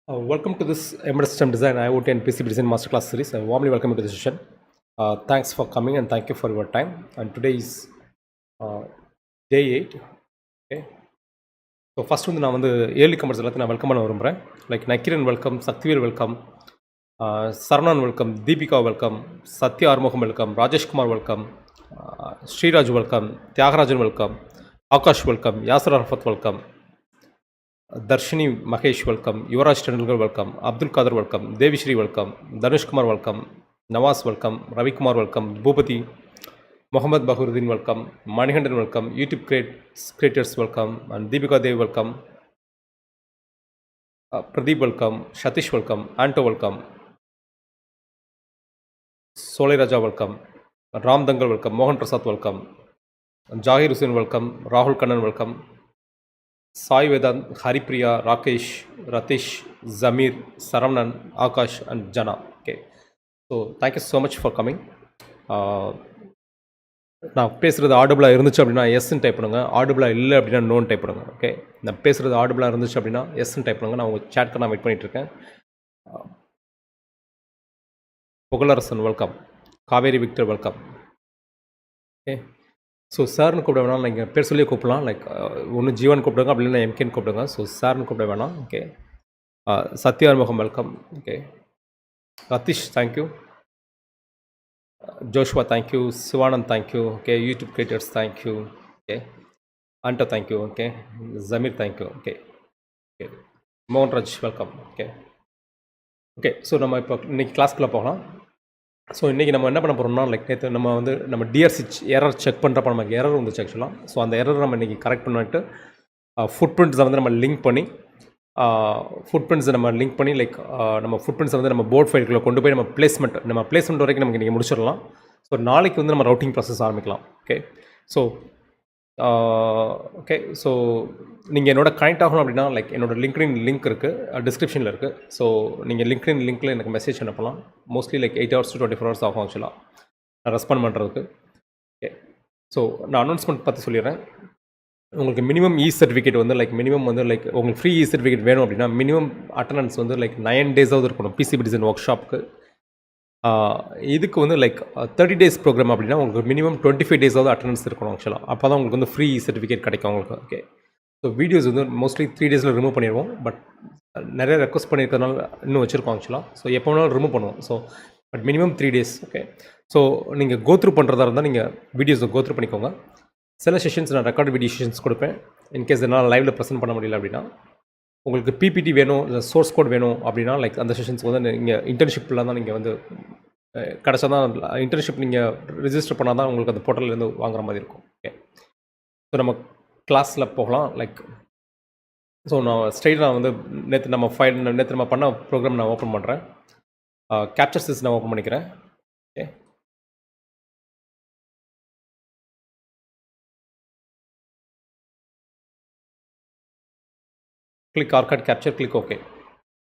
Welcome to this Embedded System Design IoT and PCB Design Masterclass series. I warmly welcome you to the session. Thanks for coming and thank you for your time. And today is day 8. Okay. So first வந்து நான் வந்து early commerce எல்லாத்தையும் நான் welcome பண்ண விரும்புகிறேன். Like Nakkiran welcome, Sakthivel welcome, Saravanan welcome, Deepika welcome, Sathya Arumugam welcome, Rajeshkumar welcome, Sriraj welcome, Thiyagarajan welcome, Akash welcome, Yasar Arafat welcome, Darshini Mahesh welcome, Yuvraj Tendulkar welcome, Abdul Qadir welcome, Devishri welcome, Dhanush Kumar welcome, Nawaz welcome, Ravi Kumar welcome, Bhupati, Mohammad Bahuruddin welcome, Manikandan welcome, YouTube creators welcome, and Deepika Dev welcome, Pradeep welcome, Shatish welcome, Anto welcome, Solay Raja welcome, Ram Dangal welcome, Mohan Prasad welcome, Jahir Hussain welcome, Rahul Kannan welcome, Sai Vedant, Haripriya, Rakesh, Ratish, Zamir, Saravanan, Akash, and Jana. Okay. So, thank you so much for coming. நான் பேசுகிறது ஆடிபிளாக இருந்துச்சு அப்படின்னா எஸ்ன்னு type பண்ணுங்க, ஆடிபிளாக இல்லை அப்படின்னா known type பண்ணுங்க. Okay, நான் பேசுகிறது ஆடிபிளாக இருந்துச்சு அப்படின்னா எஸ்ன்னு டைப் பண்ணுங்க. நான் உங்கள் சேட்க்கு நான் வெயிட் பண்ணிகிட்ருக்கேன். Pugazharasan welcome, Kaveri Victor welcome. Okay, so சார்னு கூப்பிட வேணாம், நீங்கள் பேர் சொல்லி கூப்பிடலாம். லைக் ஒன்று ஜீவன் கூப்பிடுங்க, அப்படி இல்லைன்னா எம்கேன்னு கூப்பிடுங்க. ஸோ சார்னு கூப்பிட வேணாம். Okay, Sathyarmugam welcome. Okay, Rathish thank you, Joshua thank you, Sivanand thank you. Okay, YouTube creators thank you. Okay, Anto thank you. Okay, Jameer thank you. Okay, okay, Mohanraj welcome. Okay, okay. So நம்ம இப்போ இன்றைக்கி கிளாஸ்க்குள்ளே போகலாம். ஸோ இன்றைக்கி நம்ம என்ன பண்ண போகிறோம்னா, லைக் நேற்று நம்ம டிஆர்சி எரர் செக் பண்ணுறப்ப நமக்கு எரர் வந்துச்சு ஆக்சுவலாக. ஸோ அந்த எரர் நம்ம இன்றைக்கி கரெக்ட் பண்ணிட்டு ஃபுட் பிரிண்ட்ஸை வந்து நம்ம லிங்க் பண்ணி லைக் நம்ம ஃபுட் பிரிண்ட்ஸை வந்து நம்ம போர்ட் ஃபைல்குள்ளே கொண்டு போய் நம்ம பிளேஸ்மெண்ட் வரைக்கும் நமக்கு இன்றைக்கி முடிச்சிடலாம். ஸோ நாளைக்கு வந்து நம்ம ரவுட்டிங் ப்ராசஸ் ஆரம்பிக்கலாம். ஓகே, ஸோ நீங்கள் என்னோட கனெக்ட் ஆகணும் அப்படின்னா லைக் என்னோடய லிங்க்டின் லிங்க் இருக்குது, டிஸ்கிரிப்ஷனில் இருக்குது. ஸோ நீங்கள் லிங்க்டின் லிங்க்கில் எனக்கு மெசேஜ் அனுப்பலாம். Mostly like 8 hours to 24 hours ஆகும் ஆக்சுவலாக நான் ரெஸ்பாண்ட் பண்ணுறதுக்கு. ஓகே, ஸோ நான் அனௌன்ஸ்மெண்ட் பற்றி சொல்லிடுறேன். உங்களுக்கு மினிமம் சர்டிஃபிகேட் வந்து லைக் உங்களுக்கு ஃப்ரீ சர்டிஃபிகேட் வேணும் அப்படின்னா மினிமம் அட்டண்டன்ஸ் வந்து லைக் 9 days இருக்கணும் பிசிபி டிசைன் ஒர்க் ஷாப்புக்கு. இதுக்கு வந்து லைக் 30 days ப்ரோக்ராம் அப்படின்னா உங்களுக்கு மினிமம் 25 days அட்டண்டன்ஸ் இருக்கணும் ஆக்சுவலாக. அப்போ தான் உங்களுக்கு வந்து ஃப்ரீ சர்டிஃபிகேட் கிடைக்கும் உங்களுக்கு. ஓகே, ஸோ வீடியோஸ் வந்து மோஸ்ட்லி 3 days ரிமூவ் பண்ணிடுவோம். பட் நிறைய ரெக்வஸ்ட் பண்ணியிருக்கிறதுனால இன்னும் வச்சுருக்கோம் ஆக்சுவலாக. ஸோ எப்போ வேணாலும் ரிமூவ் பண்ணுவோம். So but minimum 3 days. Okay, so நீங்கள் கோத்ரூ பண்ணுறதா இருந்தால் நீங்கள் வீடியோஸை கோத்ரூ பண்ணிக்கோங்க. சில செஷன்ஸ் நான் ரெக்கார்ட் வீடியோ செஷன்ஸ் கொடுப்பேன். இன்கேஸ் என்னால் லைவில் ப்ரெசென்ட் பண்ண முடியல அப்படின்னா உங்களுக்கு பிபிடி வேணும், இல்லை சோர்ஸ் கோட் வேணும் அப்படின்னா லைக் அந்த செஷன்ஸ் வந்து நீங்கள் இன்டர்ன்ஷிப்பில் தான் நீங்கள் வந்து கிடச்சா தான் இன்டர்ன்ஷிப் நீங்கள் ரிஜிஸ்டர் பண்ணால் தான் உங்களுக்கு அந்த போர்ட்டல்லேருந்து வாங்குற மாதிரி இருக்கும். ஓகே, ஸோ நம்ம கிளாஸில் போகலாம். லைக் ஸோ நான் வந்து நேற்று நம்ம பண்ண ப்ரோக்ராம் நான் ஓப்பன் பண்ணுறேன். கேப்சர் சிஸ் நான் ஓப்பன் பண்ணிக்கிறேன். Okay, click Arcot capture, click okay.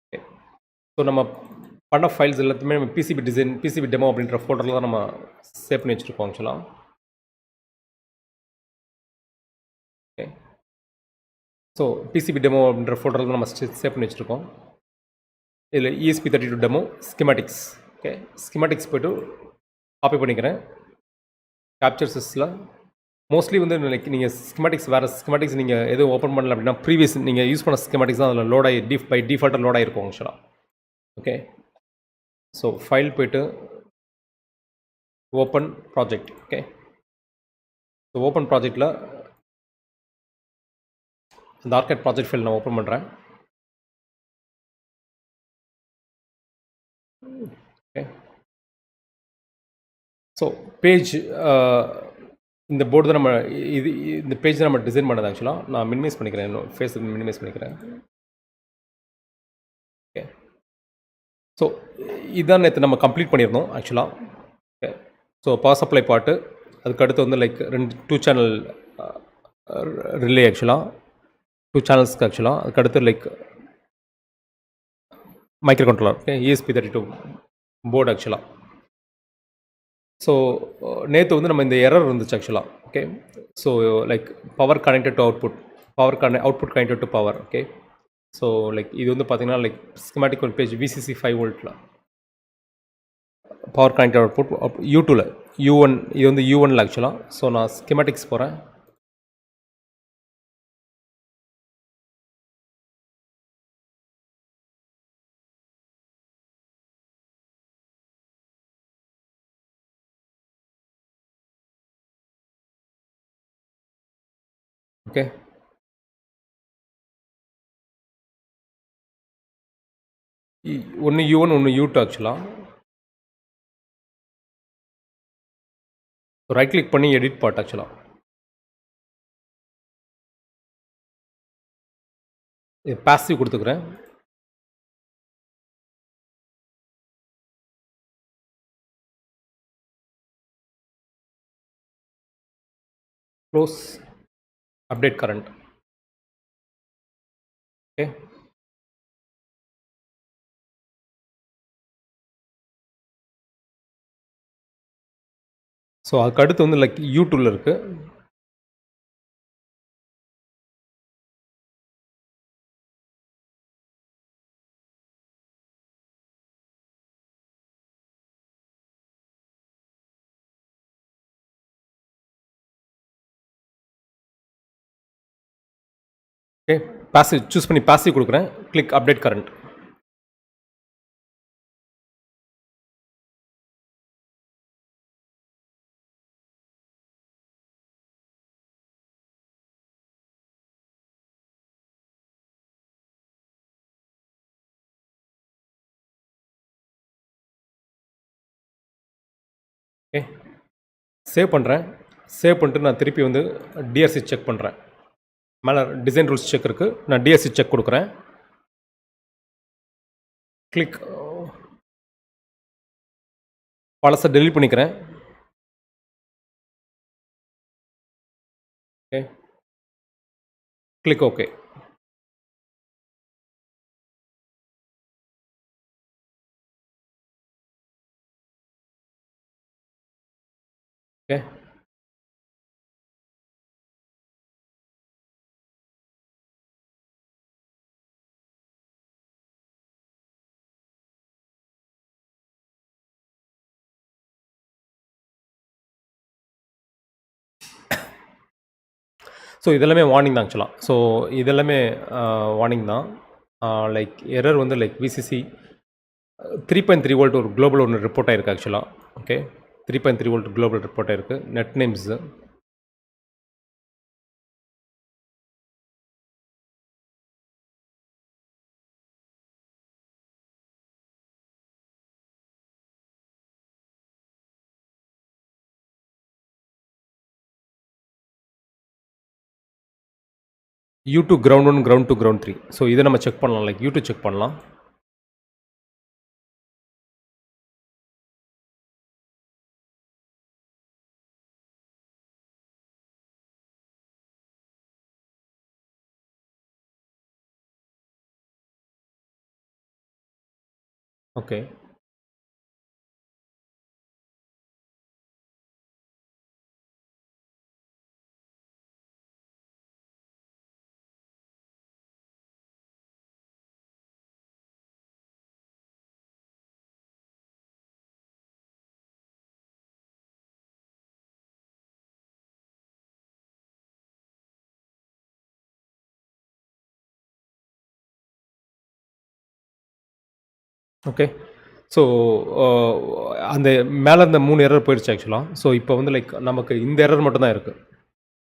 Okay, so நம்ம பண்ண ஃபைல்ஸ் எல்லாத்தையுமே நம்ம பிசிபி டெமோ அப்படின்ற ஃபோல்டரில் தான் நம்ம சேவ் பண்ணி வச்சுருக்கோம் ஆக்சுவலாக. ஓகே, ஸோ பிசிபி டெமோ அப்படின்ற ஃபோல்டரில் தான் நம்ம சேவ் பண்ணி வச்சுருக்கோம். இதில் ESP32 demo schematics. Okay, schematics போய்ட்டு காப்பி பண்ணிக்கிறேன். கேப்சர் சிஸ்டில் மோஸ்ட்லி வந்து நீங்கள் வேறு ஸ்கிமேட்டிக்ஸ் நீங்கள் எதுவும் ஓப்பன் பண்ணல அப்படின்னா ப்ரீவியஸ் நீங்கள் யூஸ் பண்ண ஸ்கிமேட்டிக்ஸ் தான் அதில் லோட் ஆகி பை டிஃபால்ட்டாக லோட் ஆகிருக்கும் ஆக்சுவலாக. ஓகே, ஸோ ஃபைல் போய்ட்டு open project. Okay, so open ப்ராஜெக்டில் இந்த ஆர்கேட் ப்ராஜெக்ட் ஃபைல் நான் ஓப்பன் பண்ணுறேன். ஓகே, ஸோ பேஜ் இந்த போர்டு தான் இந்த பேஜ் தான் நம்ம டிசைன் பண்ணது ஆக்சுவலாக. நான் மினிமைஸ் பண்ணிக்கிறேன், ஃபேஸ் மினிமைஸ் பண்ணிக்கிறேன். ஓகே, ஸோ இதுதான் நேற்று நம்ம கம்ப்ளீட் பண்ணியிருந்தோம் ஆக்சுவலாக. ஓகே, ஸோ பவர் சப்ளை பாட்டு, அதுக்கடுத்து வந்து லைக் 2 channel ரிலே ஆக்சுவலாக 2 channelsக்கு ஆக்சுவலாக. அதுக்கடுத்து like micro controller. Okay, ESP32 board ஆக்சுவலாக. ஸோ நேற்று வந்து நம்ம இந்த எரர் இருந்துச்சு ஆக்சுவலாக. Okay, so like power connected to output connected to power. Okay, so like இது வந்து பார்த்தீங்கன்னா லைக் ஸ்கிமேட்டிக் ஒரு பேஜ் விசிசி 5 வோல்ட்டில் பவர் கனெக்ட் அவுட்புட் U2ல U1 இது வந்து U1ல ஆக்சுவலாக. ஸோ நான் ஸ்கிமேட்டிக்ஸ் போகிறேன். ஓகே, ஒன்று U1 ஒன்று U2 ஆக்சுவலாக. ரைட் கிளிக் பண்ணி எடிட் பார்ட் ஆக்சுவலாக இது பாசிவ் கொடுத்துக்கிறேன். Close, update current. Okay, so அதுக்கு அடுத்து வந்து லைக் U2ல இருக்குது. ஓகே, பாசிவ் சூஸ் பண்ணி பாசிவ் கொடுக்குறேன். Click update current. Okay, save பண்ணுறேன். சேவ் பண்ணிட்டு நான் திருப்பி வந்து டிஆர்சி செக் பண்ணுறேன். மேலே டிசைன் ரூல்ஸ் செக் இருக்குது. நான் டிஆர்சி செக் கொடுக்குறேன். கிளிக், பழசை டெலிட் பண்ணிக்கிறேன். Okay, click okay. Okay, so இதெல்லாமே வார்னிங் தான் ஆக்சுவலாக. ஸோ இதெல்லாமே வார்னிங் தான். லைக் எரர் வந்து லைக் விசிசி 3.3 வோல்ட் ஒரு குளோபல் ஒன்று ரிப்போர்ட் ஆகிருக்கு ஆக்சுவலாக. ஓகே, 3.3 வோல்ட் குளோபல் ரிப்போர்ட் ஆகிருக்கு. Net names U2 ground 1 ground 2 ground 3. So இதை நம்ம செக் பண்ணலாம். லைக் U2 செக் பண்ணலாம். Okay, okay. ஸோ அந்த மேலே இந்த 3 எரர் போயிடுச்சு ஆக்சுவலாக. ஸோ இப்போ வந்து லைக் நமக்கு இந்த எரர் மட்டும் தான் இருக்குது.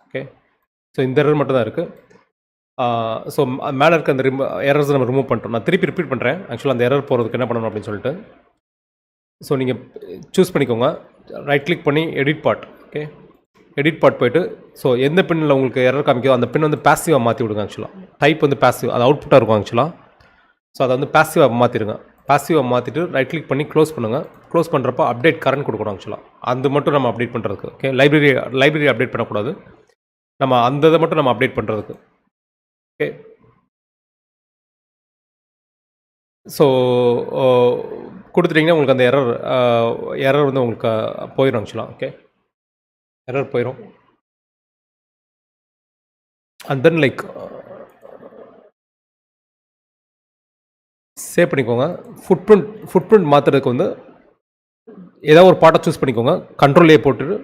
ஓகே, ஸோ இந்த எரர் மட்டும் தான் இருக்குது. ஸோ மேலே இருக்க அந்த எரர்ஸை நம்ம ரிமூவ் பண்ணிட்டோம். நான் திருப்பி ரிப்பீட் பண்ணுறேன். ஆக்சுவலாக அந்த எரர் போகிறதுக்கு என்ன பண்ணணும் அப்படின்னு சொல்லிட்டு. ஸோ நீங்கள் சூஸ் பண்ணிக்கோங்க. ரைட் கிளிக் பண்ணி edit part. Okay, edit part போய்ட்டு ஸோ எந்த பின்னில் உங்களுக்கு எரர் காமிக்கோ அந்த பின் வந்து பாசிவாக மாற்றி விடுங்க. ஆக்சுவலாக டைப் வந்து பாசிவ், அது அவுட்புட்டாக இருக்கும் ஆக்சுவலாக. ஸோ அதை வந்து பாசிவாக மாற்றிடுங்க. பாசிவாக மாற்றிட்டு ரைட் கிளிக் பண்ணி க்ளோஸ் பண்ணுங்கள். க்ளோஸ் பண்ணுறப்போ அப்டேட் கரண்ட் கொடுக்கணும் ஆக்சுவலாக. அது மட்டும் நம்ம அப்டேட் பண்ணுறதுக்கு. ஓகே, லைப்ரரி அப்டேட் பண்ணக்கூடாது. நம்ம அந்த இதை மட்டும் நம்ம அப்டேட் பண்ணுறதுக்கு. ஓகே, ஸோ கொடுத்துட்டிங்கன்னா உங்களுக்கு அந்த எரர் வந்து உங்களுக்கு போயிடும் ஆக்சுவலாக. ஓகே, எரர் போயிடும். அண்ட் தென் லைக் சேவ் பண்ணிக்கோங்க. ஃபுட்பிரிண்ட் மாற்றுறதுக்கு வந்து ஏதாவது ஒரு பார்ட்டை சூஸ் பண்ணிக்கோங்க. கண்ட்ரோல் ஏ போட்டுட்டு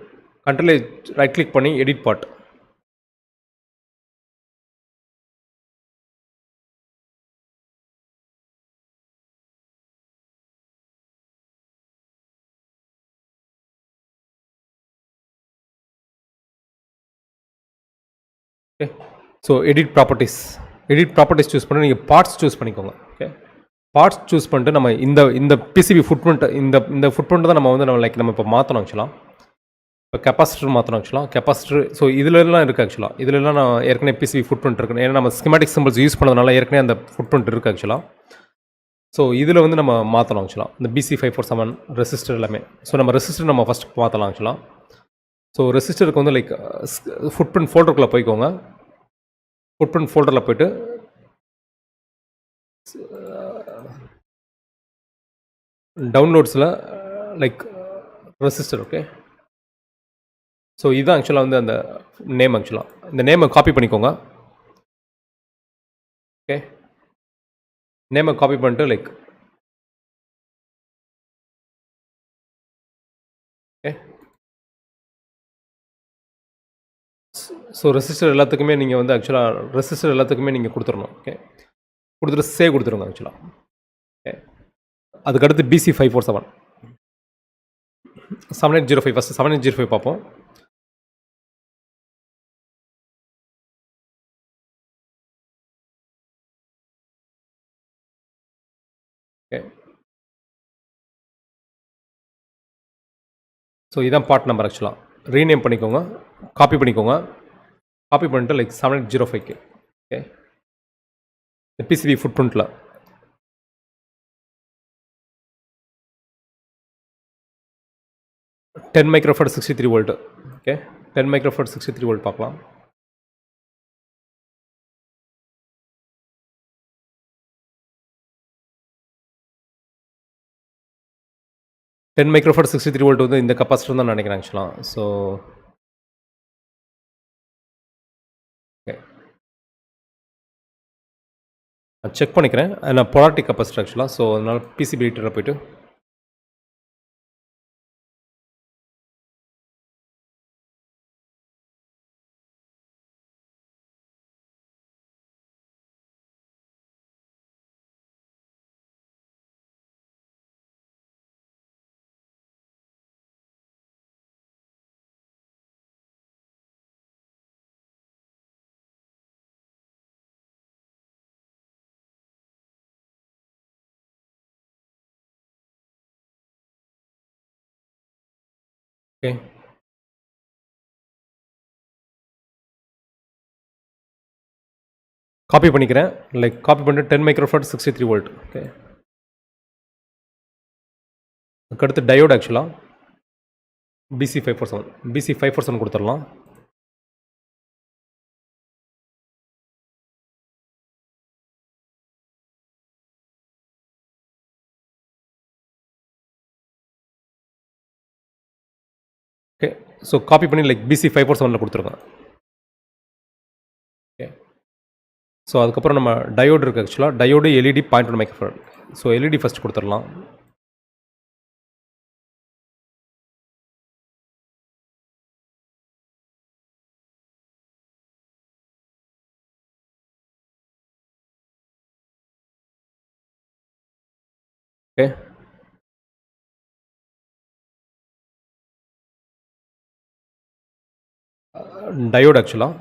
கண்ட்ரோல் ஏ ரைட் கிளிக் பண்ணி edit part. Okay, so edit properties choose பண்ணி நீங்கள் பார்ட்ஸ் சூஸ் பண்ணிக்கோங்க. ஓகே, பார்ட்ஸ் சூஸ் பண்ணிட்டு நம்ம இந்த பிசிபி இந்த ஃபுட்பிரிண்ட் தான் நம்ம இப்போ மாற்றணும் ஆக்சுவலாக. இப்போ கெப்பாசிட்டர் மாற்றணும் ஆக்சுவலாக. கெப்பாசிட்டர் ஸோ இதுலலாம் இருக்குது ஆக்சுவலாக. இதுலலாம் நான் ஏற்கனவே பிசிபி ஃபுட்பிரிண்ட் இருக்குது. ஏன்னா நம்ம ஸ்கிமேட்டிக் சிம்பிள்ஸ் யூஸ் பண்ணதுனால ஏற்கனவே அந்த ஃபுட்பிரிண்ட் இருக்குது ஆக்சுவலாக. ஸோ இதில் வந்து நம்ம மாற்றணும் ஆக்சுவலாக. இந்த BC547 ரெசிஸ்டர் எல்லாமே. ஸோ நம்ம ரெசிஸ்டர் நம்ம ஃபஸ்ட் மாற்றலாம் ஆக்சுவலாக. ஸோ ரெசிஸ்டருக்கு வந்து லைக் ஃபுட்பிரிண்ட் ஃபோல்டருக்குள்ளே போய்க்கோங்க. ஃபுட்பிரிண்ட் ஃபோல்டரில் போய்ட்டு டவுன்லோட்ஸில் லைக் ரெசிஸ்டர். ஓகே, ஸோ இதுதான் ஆக்சுவலாக வந்து அந்த நேம் ஆக்சுவலாக. இந்த நேமை காப்பி பண்ணிக்கோங்க. ஓகே, நேமை காப்பி பண்ணிட்டு லைக் ஓகே, ஸோ ரெசிஸ்டர் எல்லாத்துக்குமே நீங்கள் வந்து ஆக்சுவலாக ரெசிஸ்டர் எல்லாத்துக்குமே நீங்கள் கொடுத்துடணும். ஓகே, கொடுத்துட்டு சேவ் கொடுத்துருங்க ஆக்சுவலாக. ஓகே, அதுக்கடுத்து BC547 7805 ஃபஸ்ட்டு 7805 பார்ப்போம். ஓகே, ஸோ இதான் பார்ட் நம்பர் ஆக்சுவலாக. ரீநேம் பண்ணிக்கோங்க, காப்பி பண்ணிக்கோங்க. காப்பி பண்ணிட்டு லைக் 7805க்கு. ஓகே, பிசிபி ஃபுட்பிரிண்ட்டில் ten microfarad 63 volt. Okay, 10 microfarad 63 volt பார்க்கலாம். டென் மைக்ரோஃபாரட் 63 வோல்ட் வந்து இந்த கெப்பாசிட்டர் தான் நினைக்கிறேன் ஆக்சுவலாக. ஸோ ஓகே, நான் செக் பண்ணிக்கிறேன். நான் பொலாரிட்டி கெப்பாசிட்டர் ஆக்சுவலாக. ஸோ அதனால் பிசிபி ரீட்டரில் போய்ட்டு ஓகே, காப்பி பண்ணிக்கிறேன். லைக் காப்பி பண்ணிட்டு 10 மைக்ரோஃபாரட் 63 வோல்ட். ஓகே, அதுக்கடுத்து டயோடு ஆக்சுவலாக BC547 கொடுத்துடலாம். ஓகே, ஸோ காப்பி பண்ணி லைக் BC547 கொடுத்துருங்க. ஓகே, ஸோ அதுக்கப்புறம் நம்ம டயோடு இருக்குது ஆக்சுவலாக. Diode LED 0.1 microfarad. So LED first கொடுத்துடலாம். ஓகே, டயோடு ஆக்சுவலாக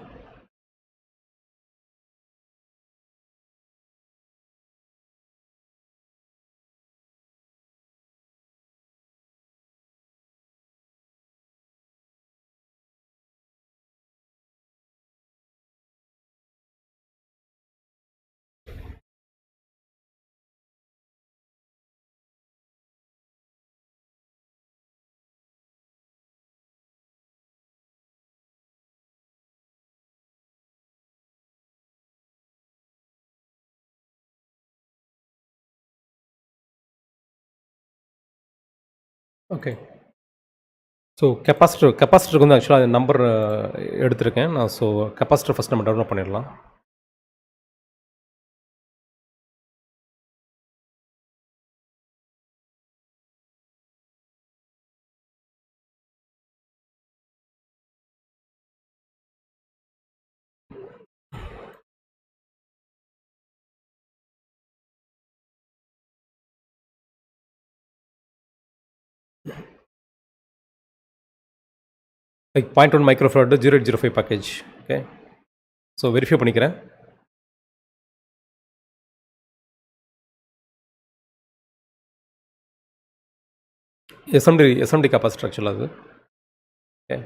ஓகே, ஸோ கெப்பாசிட்டருக்கு வந்து ஆக்சுவலாக நம்பர் எடுத்திருக்கேன் நான். ஸோ கெப்பாசிட்டர் ஃபஸ்ட் நம்ம டவுன்லோட் பண்ணிடலாம். Like 0.1 microfarad 0805 package. Okay, so verify பண்ணிக்கிறேன். எஸ்எம்டி கெப்பாசிட்டர் ஆக்சுவலாக அது. Okay,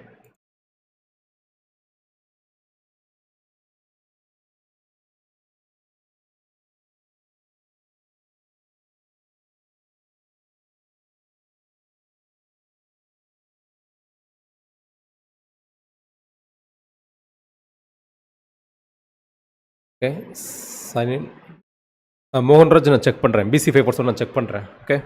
okay sign in. Mohanraj நான் செக் பண்ணுறேன். BC547 நான் செக் பண்ணுறேன். Okay,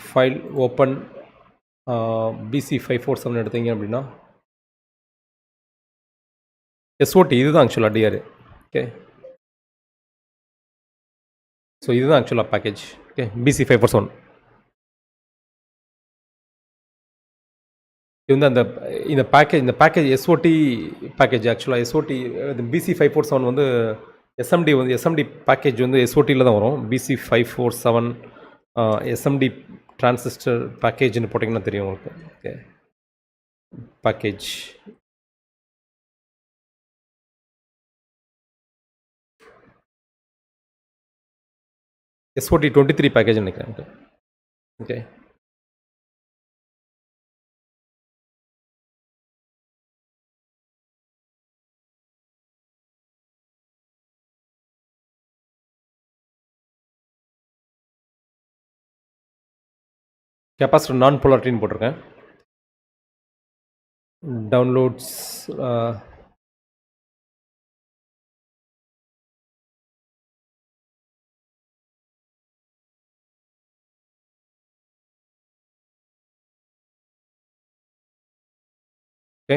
file open. BC547 எடுத்தீங்க அப்படின்னா எஸ்ஓடி இதுதான் ஆக்சுவலாக டிஆர். ஓகே, ஸோ இதுதான் ஆக்சுவலாக பேக்கேஜ். ஓகே, BC547 இது வந்து இந்த பேக்கேஜ் எஸ்ஓடி பேக்கேஜ். ஆக்சுவலாக எஸ்ஓடி BC547 வந்து எஸ்எம்டி பேக்கேஜ் வந்து எஸ்ஓடியில் தான் வரும். BC547 எஸ்எம்டி டிரான்சிஸ்டர் பேக்கேஜ்னு போட்டிங்கன்னா தெரியும் உங்களுக்கு. ஓகே, பேக்கேஜ் SOT 23 பேக்கேஜ் நினைக்கிறேன். ஓகே, கெப்பாசிட்டர் நான் போலாரிட்டின்னு போட்டிருக்கேன். டவுன்லோட்ஸ் ஓகே,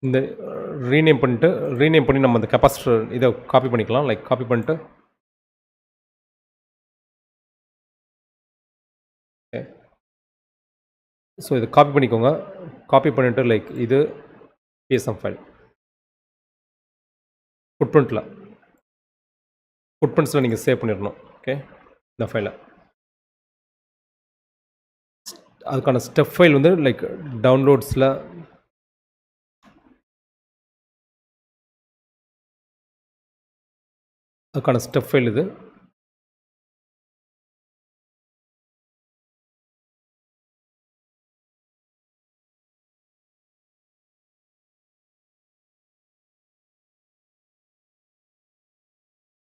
இந்த ரீநேம் பண்ணி நம்ம அந்த கெப்பாசிட்டர் இதை காப்பி பண்ணிக்கலாம். லைக் காப்பி பண்ணிட்டு ஓகே, ஸோ இதை காப்பி பண்ணிக்கோங்க. காப்பி பண்ணிவிட்டு லைக் இது PSM ஃபைல் ஃபுட்பிரிண்ட்ஸில் நீங்கள் சேவ் பண்ணிடணும். ஓகே, இந்த ஃபைலை அதுக்கான ஸ்டெப் ஃபைல் வந்து லைக் டவுன்லோட்ஸில் அதுக்கான ஸ்டெப் ஃபைல் இது.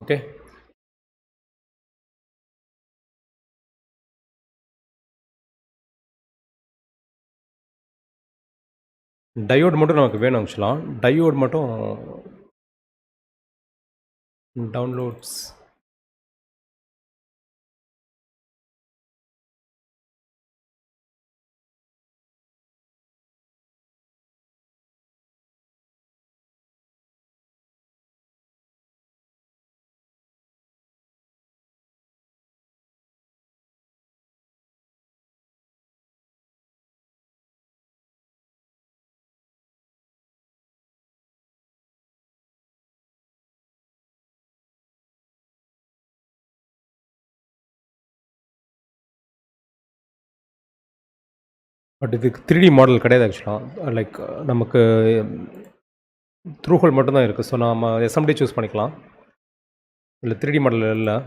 ஓகே, டயோடு மட்டும் நமக்கு வேணும். ஆக்சுவலாக டயோடு மட்டும் டவுன்லோட்ஸ் பட் இதுக்கு 3D மாடல் கிடையாது. ஆக்சுவலாக லைக் நமக்கு த்ரூ ஹோல் மட்டும்தான் இருக்குது. ஸோ நாம் SMD சூஸ் பண்ணிக்கலாம். இல்லை 3D மாடல் இல்லை.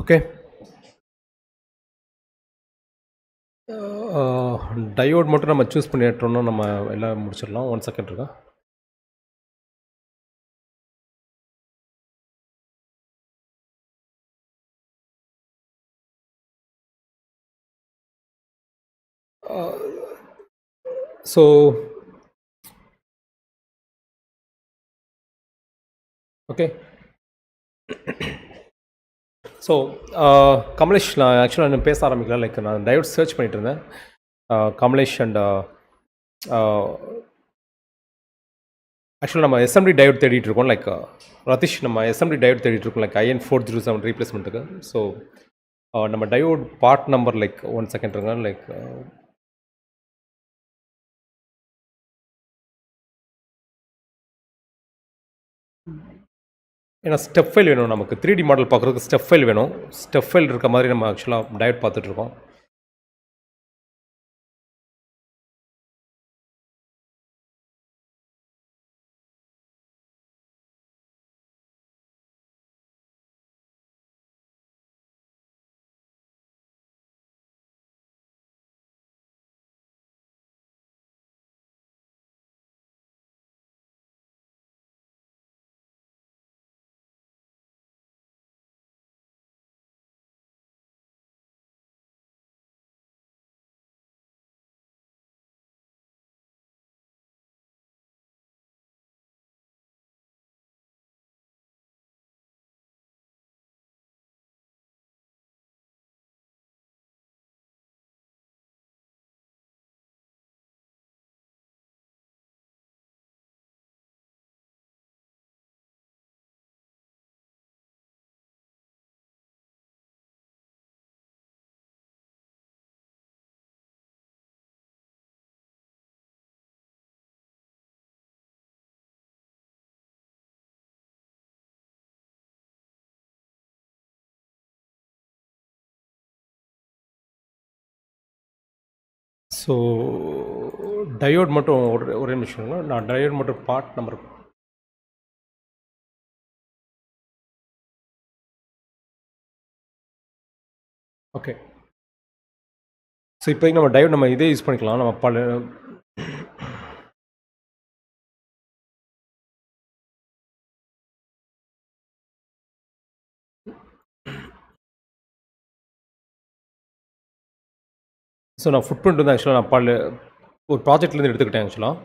ஓகே. டயோட் மட்டும் நம்ம சூஸ் பண்ணிட்டோம்னா நம்ம எல்லாம் முடிச்சிடலாம். 1 செகண்ட் இருக்கா? So okay. ஸோ கமலேஷ், நான் ஆக்சுவலாக நான் பேச ஆரம்பிக்கல. லைக் நான் டயோட் சர்ச் பண்ணிட்டு இருந்தேன். கமலேஷ் அண்ட் ஆக்சுவலாக நம்ம எஸ்எம்டி டயோட் தேடிட்டு இருக்கோம். லைக் ரதீஷ், நம்ம எஸ்எம்டி டயோட் தேடிட்டு இருக்கோம், லைக் IN407 ரீப்ளேஸ்மெண்ட்டுக்கு. ஸோ நம்ம diode part number like 1 second இருங்க. லைக் ஏன்னா ஸ்டெப் ஃபைல் வேணும் நமக்கு. 3D மாடல் பார்க்குறதுக்கு ஸ்டெப் ஃபைல் வேணும். ஸ்டெப் ஃபைல் இருக்க மாதிரி நம்ம ஆக்சுவலாக டயோட் பார்த்துட்ருக்கோம். ஸோ டயோட் மட்டும் ஒரே நிமிஷம். நான் டயோட் மட்டும் பார்ட் நம்பர் ஓகே. ஸோ இப்போதைக்கு நம்ம டயோட் நம்ம இதே யூஸ் பண்ணிக்கலாம். நம்ம ஸோ நான் ஃபுட் பிரிண்ட் வந்து ஆக்சுவலாக நான் ஒரு ப்ராஜெக்ட்லேருந்து எடுத்துக்கிட்டேன். ஆக்சுவலாக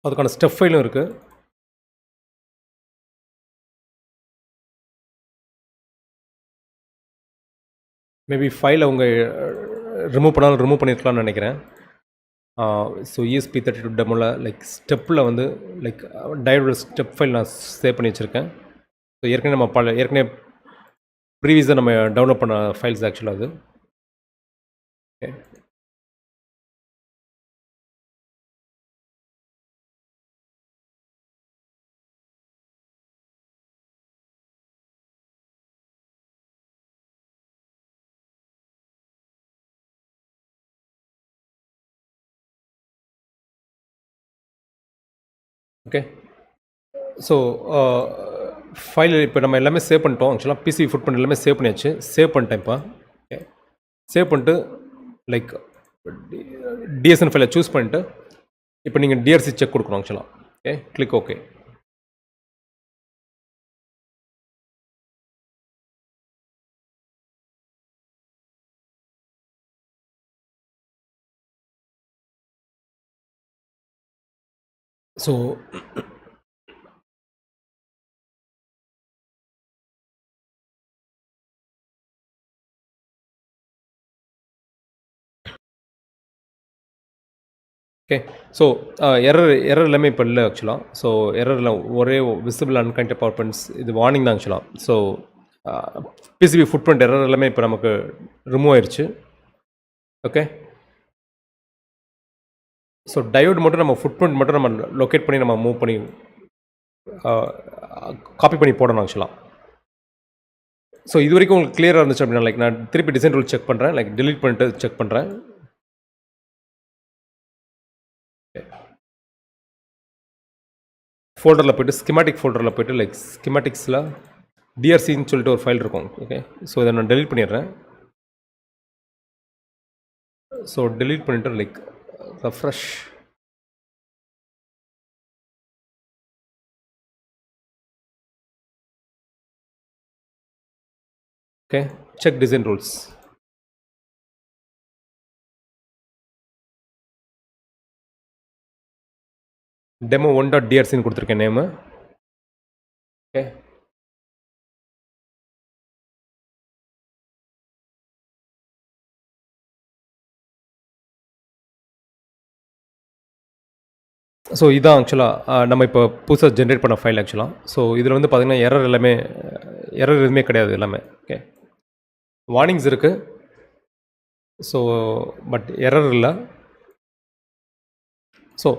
அதுக்கான ஸ்டெப் ஃபைலும் இருக்குது. மேபி ஃபைல் அவங்க ரிமூவ் பண்ணாலும் ரிமூவ் பண்ணியிருக்கலாம்னு நினைக்கிறேன். ஸோ ESP32 டெமோவில் லைக் ஸ்டெப்பில் வந்து லைக் டயோட ஸ்டெப் ஃபைல் நான் சேவ் பண்ணி வச்சுருக்கேன். ஸோ ஏற்கனவே நம்ம ஏற்கனவே ப்ரீவியஸாக நம்ம டவுன்லோட் பண்ண ஃபைல்ஸ் ஆக்சுவலாக அது. ஓகே. ஓகே. ஸோ ஃபைல் இப்போ நம்ம எல்லாமே சேவ் பண்ணிட்டோம். ஆக்சுவலாக பிசி ஃபுட் பண்ணி எல்லாமே சேவ் பண்ணியாச்சு. சேவ் பண்ணிட்டேன் இப்போ. ஓகே. சேவ் பண்ணிட்டு லைக் DSN ஃபைலை சூஸ் பண்ணிட்டு இப்போ நீங்கள் DRC செக் கொடுக்கணும் ஆக்சுவலாக. Okay, click okay. So okay. So error எல்லாமே இப்போ இல்லை ஆக்சுவலாக. ஸோ எரரில் ஒரே விசிபிள் அன்கனெக்டட் பவர் பாயிண்ட்ஸ் இது வார்னிங் தான் ஆக்சுவலாக. So PCB food print error எல்லாமே இப்போ நமக்கு ரிமூவ் ஆயிடுச்சு. ஓகே. ஸோ டயோட் மட்டும் நம்ம ஃபுட் பிரிண்ட் மட்டும் நம்ம லொக்கேட் பண்ணி நம்ம மூவ் பண்ணி காப்பி பண்ணி போடணும் ஆக்சுவலாக. ஸோ இது வரைக்கும் உங்களுக்கு கிளியராக இருந்துச்சு அப்படின்னா லைக் நான் திருப்பி டிசைன் ரூல் செக் பண்ணுறேன். லைக் delete பண்ணிட்டு செக் பண்ணுறேன். ஃபோல்டரில் போய்ட்டு ஸ்கிமாட்டிக் ஃபோல்டரில் போய்ட்டு லைக் ஸ்கிமாட்டிக்ஸில் டிஆர்சின்னு சொல்லிட்டு ஒரு ஃபைல் இருக்கும். ஓகே, ஸோ இதை நான் டெலீட் பண்ணிடுறேன். ஸோ டெலீட் பண்ணிவிட்டு like refresh. Okay, check design rules. Demo 1.drcன்னு கொடுத்துருக்கேன் நேமு. ஓகே, ஸோ இதான் ஆக்சுவலாக நம்ம இப்போ புதுசாக ஜென்ரேட் பண்ண ஃபைல் ஆக்சுவலாக. ஸோ இதில் வந்து பார்த்திங்கன்னா எரர் எதுவுமே கிடையாது எல்லாமே. ஓகே, வார்னிங்ஸ் இருக்குது. ஸோ பட் எரர் இல்லை. ஸோ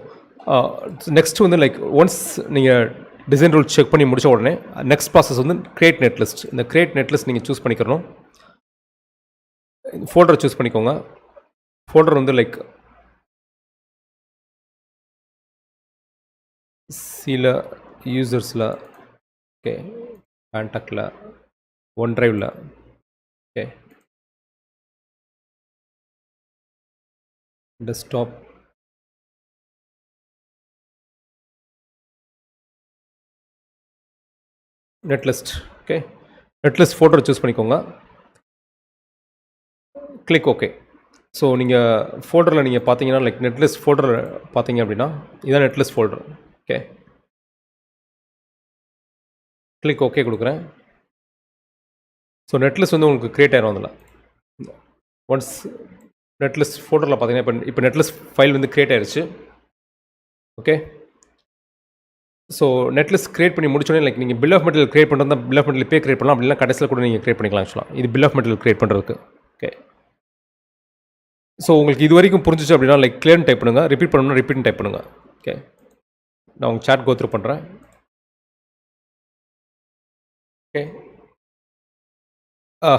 நெக்ஸ்ட் வந்து லைக் ஒன்ஸ் நீங்கள் டிசைன் ரூல் செக் பண்ணி முடித்த உடனே நெக்ஸ்ட் ப்ராசஸ் வந்து கிரியேட் நெட் லிஸ்ட். இந்த கிரியேட் நெட் லிஸ்ட் நீங்கள் சூஸ் பண்ணிக்கிறணும். ஃபோல்டரை சூஸ் பண்ணிக்கோங்க. ஃபோல்டர் வந்து லைக் சில யூசர்ஸில், ஓகே, கான்டாக்டில், ஒன் ட்ரைவில், okay, desktop, net list. Okay, net list ஃபோல்டரை சூஸ் பண்ணிக்கோங்க. Click okay. ஸோ நீங்கள் ஃபோல்டரில் நீங்கள் பார்த்தீங்கன்னா லைக் நெட்லிஸ்ட் ஃபோல்டர் பார்த்தீங்க அப்படின்னா இதான் netlist folder. Okay, click okay கொடுக்குறேன். ஸோ நெட்லிஸ்ட் வந்து உங்களுக்கு க்ரியேட் ஆயிரும். அதில் ஒன்ஸ் நெட்லிஸ்ட் ஃபோல்டரில் பார்த்தீங்கன்னா இப்போ நெட்லிஸ்ட் ஃபைல் வந்து க்ரியேட் ஆயிடுச்சு. ஓகே, ஸோ நெட்லிஸ்ட் க்ரியேட் பண்ணி முடிச்சோடனே லைக் நீங்கள் பில் ஆஃப் மெட்டீரியல் க்ரியேட் பண்ணுறது பில் ஆஃப் மெட்டீரியல் இப்போ க்ரியேட் பண்ணலாம், அப்படின்னா கடைசியில் கூட நீங்கள் க்ரியேட் பண்ணிக்கலாம். ஆக்சுவலாக இது பில் ஆஃப் மெட்டீரியல் க்ரியேட் பண்ணுறதுக்கு. ஓகே, ஸோ உங்களுக்கு இது வரைக்கும் புரிஞ்சிச்சு அப்படின்னா லைக் கிளியர்னு டைப் பண்ணுங்கள். ரிப்பீட் பண்ணணும்னா ரிப்பீட்னு டைப் பண்ணுங்கள். ஓகே, நான் உங்கள் சாட் கோத்ரூ பண்ணுறேன். Okay,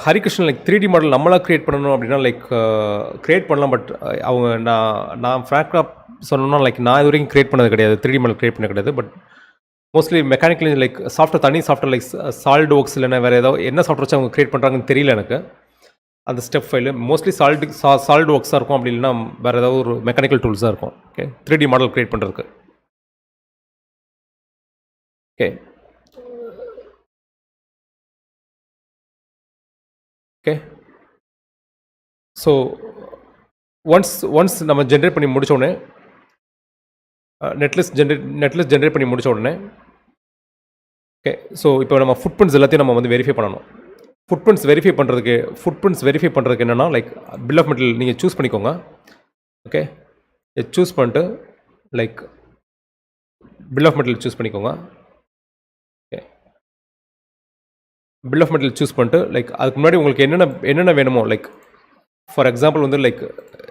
Harikrishnan like 3D model நம்மளாக க்ரியேட் பண்ணணும் அப்படின்னா லைக் க்ரியேட் பண்ணலாம். பட் அவங்க நான் ஃப்ராங்காக சொன்னோன்னா லைக் நான் இது வரைக்கும் க்ரியேட் பண்ணது கிடையாது, 3D மாடல் க்ரியேட் பண்ணது கிடையாது. But mostly mechanical like software, தனி சாஃப்ட்வேர் லைக் சாலிட் ஒர்க்ஸ் இல்லைன்னா வேறு ஏதாவது என்ன சாஃப்ட்வேர் வச்சு அவங்க க்ரியேட் பண்ணுறாங்கன்னு தெரியல எனக்கு. அந்த ஸ்டெப் ஃபைலு மோஸ்ட்லி சாலிட் ஒர்க்ஸாக இருக்கும், அப்படி இல்லைன்னா வேறு ஏதாவது ஒரு மெக்கானிக்கல் டூல்ஸாக இருக்கும். ஓகே, 3D மாடல் க்ரியேட் பண்ணுறதுக்கு. ஓகே, ஓகே, ஸோ ஒன்ஸ் நம்ம ஜென்ரேட் பண்ணி முடிச்ச உடனே நெட்லிஸ்ட் ஜென்ரேட் பண்ணி முடிச்ச உடனே ஓகே, ஸோ இப்போ நம்ம ஃபுட்பிரிண்ட்ஸ் எல்லாத்தையும் நம்ம வந்து வெரிஃபை பண்ணணும். ஃபுட்பிரிண்ட்ஸ் வெரிஃபை பண்ணுறதுக்கு என்னென்னா லைக் பில் ஆஃப் மெட்டீரியல் நீங்கள் சூஸ் பண்ணிக்கோங்க. ஓகே, சூஸ் பண்ணிட்டு like bill of material choose பண்ணிக்கோங்க. Okay, bill of material choose பண்ணிட்டு லைக் அதுக்கு முன்னாடி உங்களுக்கு என்னென்ன வேணுமோ லைக் ஃபார் எக்ஸாம்பிள் வந்து லைக்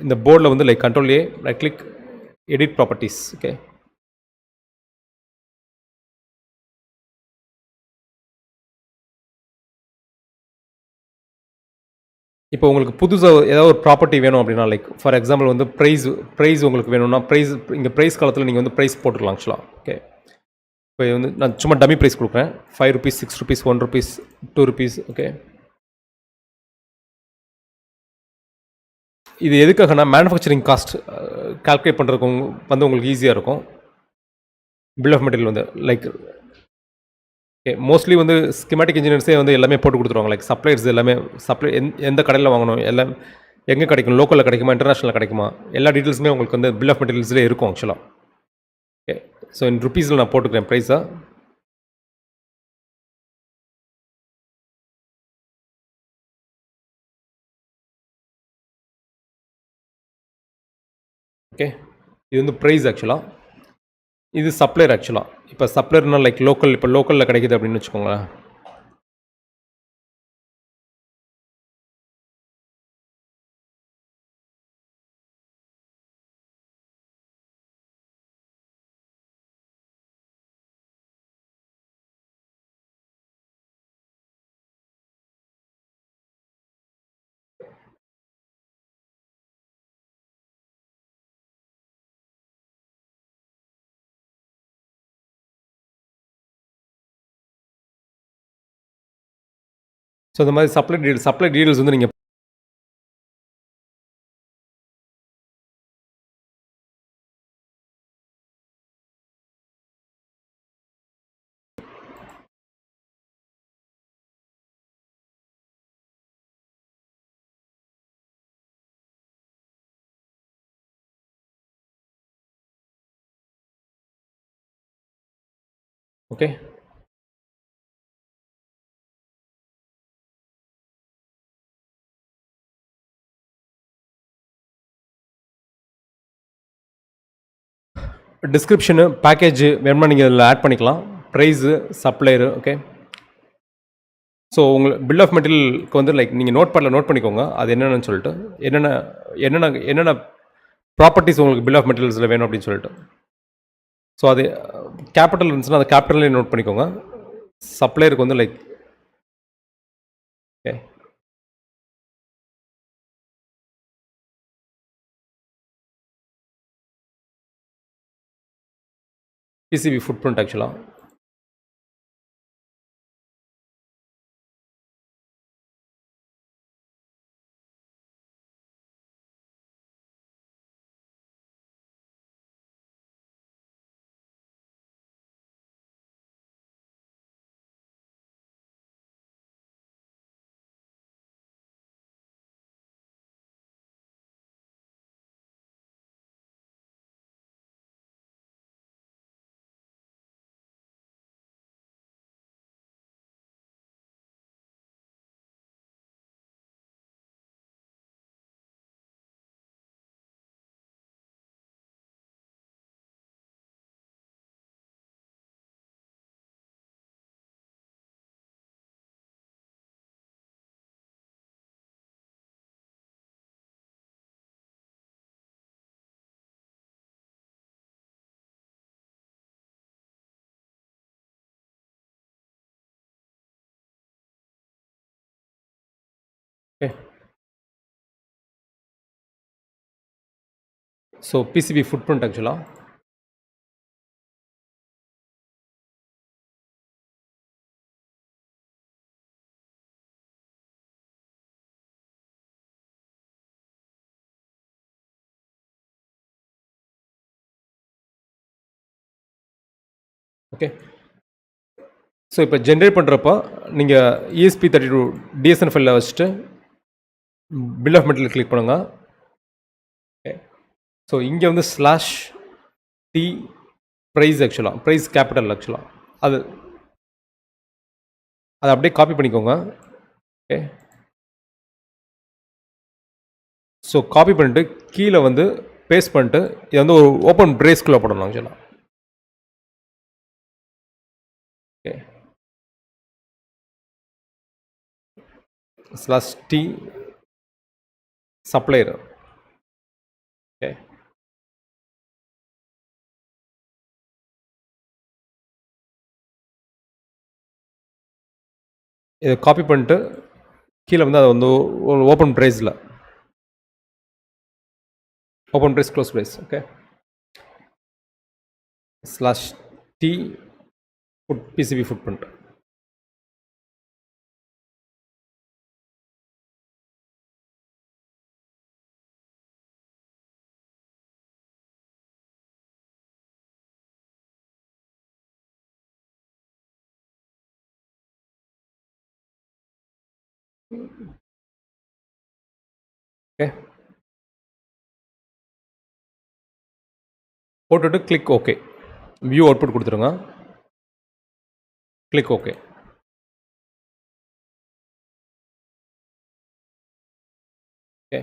இந்த போர்டில் வந்து like control A, right click, edit properties. Okay, இப்போ உங்களுக்கு புதுசாக ஏதாவது ஒரு ப்ராப்பர்ட்டி வேணும் அப்படின்னா லைக் ஃபார் எக்ஸாம்பிள் வந்து ப்ரைஸ் உங்களுக்கு வேணும்னா இங்கே ப்ரைஸ் காலத்தில் நீங்கள் வந்து ப்ரைஸ் போட்டுக்கலாம் ஆக்சுவலாக. ஓகே, இப்போ வந்து நான் சும்மா டம்மி ப்ரைஸ் கொடுக்குறேன். 5 rupees, 6 rupees, 1 rupees, 2 rupees. Okay, இது எதுக்காகனா மேனுஃபேக்சரிங் காஸ்ட் கால்குலேட் பண்ணுறதுக்கு வந்து உங்களுக்கு ஈஸியாக இருக்கும். பில் ஆஃப் மெட்டீரியல் வந்து லைக் ஓகே, மோஸ்ட்லி வந்து ஸ்கிமேட்டிக் இன்ஜினியர்ஸே வந்து எல்லாமே போட்டு கொடுத்துருவாங்க. லைக் சப்ளையர்ஸ் எல்லாமே எந்த கடையில் வாங்கணும், எல்லாம் எங்கே கிடைக்கும், லோக்கலில் கிடைக்குமா, இன்டர்நேஷனலில் கிடைக்குமா, எல்லா டீட்டெயில்ஸுமே உங்களுக்கு வந்து பில் ஆஃப் மெட்டீரியல்ஸ்லேயே இருக்கும் ஆக்சுவலாக. ஓகே, ஸோ இன் ருப்பீஸில் நான் போட்டுக்கிறேன் ப்ரைஸாக. ஓகே, இது வந்து ப்ரைஸ் ஆக்சுவலாக. இது சப்ளையர் ஆக்சுவலாக. இப்போ சப்ளையர்னால் லைக் லோக்கலில் கிடைக்குது அப்படின்னு வச்சுக்கோங்களேன். ஸோ இந்த மாதிரி சப்ளை டீடைல்ஸ் வந்து நீங்கள் ஓகே. டிஸ்கிரிப்ஷனு பேக்கேஜ் வேணுமா நீங்கள் இதில் ஆட் பண்ணிக்கலாம். Price, supplier. ஓகே. ஸோ உங்களுக்கு பில் ஆஃப் மெட்டீரியலுக்கு வந்து லைக் நீங்கள் நோட் பண்ணிக்கோங்க அது என்னென்னு சொல்லிட்டு என்னென்ன ப்ராப்பர்ட்டிஸ் உங்களுக்கு பில் ஆஃப் மெட்டீரியல்ஸில் வேணும் அப்படின்னு சொல்லிட்டு. ஸோ அது கேபிட்டல் இருந்துச்சுன்னா அதை கேபிட்டல்லே நோட் பண்ணிக்கோங்க. சப்ளையருக்கு வந்து like okay. PCB footprint ஆக்சுவலாக okay. So PCB footprint ஆக்சுவலாக ஓகே. ஸோ இப்போ ஜென்ரேட் பண்ணுறப்போ நீங்கள் ESP32 DSN ஃபைலில் வச்சுட்டு பில் ஆஃப் மெட்டீரியல் கிளிக் பண்ணுங்கள். ஓகே. ஸோ இங்கே வந்து /T ப்ரைஸ் ஆக்சுவலாக ப்ரைஸ் கேபிட்டல் ஆக்சுவலாக அது அப்படியே காப்பி பண்ணிக்கோங்க. ஓகே. ஸோ காப்பி பண்ணிட்டு கீழே வந்து பேஸ்ட் பண்ணிட்டு இதை வந்து ஒரு ஓப்பன் பிரேஸ்குள்ளே போடணும் ஆக்சுவலாக. ஓகே. /T supplier. ஓகே. இதை காப்பி பண்ணிட்டு கீழே வந்து அதை வந்து ஒரு ஓப்பன் ப்ரைஸில் open price close price. Okay. /T PCB footprint. Okay. போட்டுட்டு கிளிக் ஓகே. வியூ அவுட்புட் கொடுத்துருங்க. Click okay. Okay.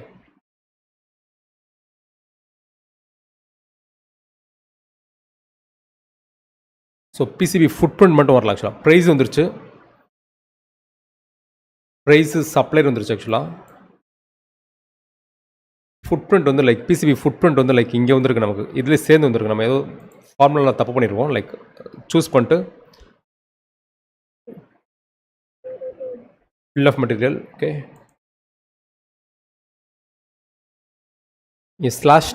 So PCB footprint மட்டும் வரல ஆக்சுவலாக. ப்ரைஸ் வந்துருச்சு, ப்ரைஸு சப்ளையர் வந்துருச்சு ஆக்சுவலாக. ஃபுட் பிரிண்ட் வந்து லைக் பிசிபி ஃபுட் பிரிண்ட் வந்து லைக் இங்கே வந்துருக்கு நமக்கு. இதில் சேர்ந்து வந்துருக்கு. நம்ம ஏதோ ஃபார்முலா தப்பு பண்ணியிருக்கோம். லைக் சூஸ் பண்ணிட்டு பில் ஆஃப் மெட்டீரியல். ஓகே. இங்கே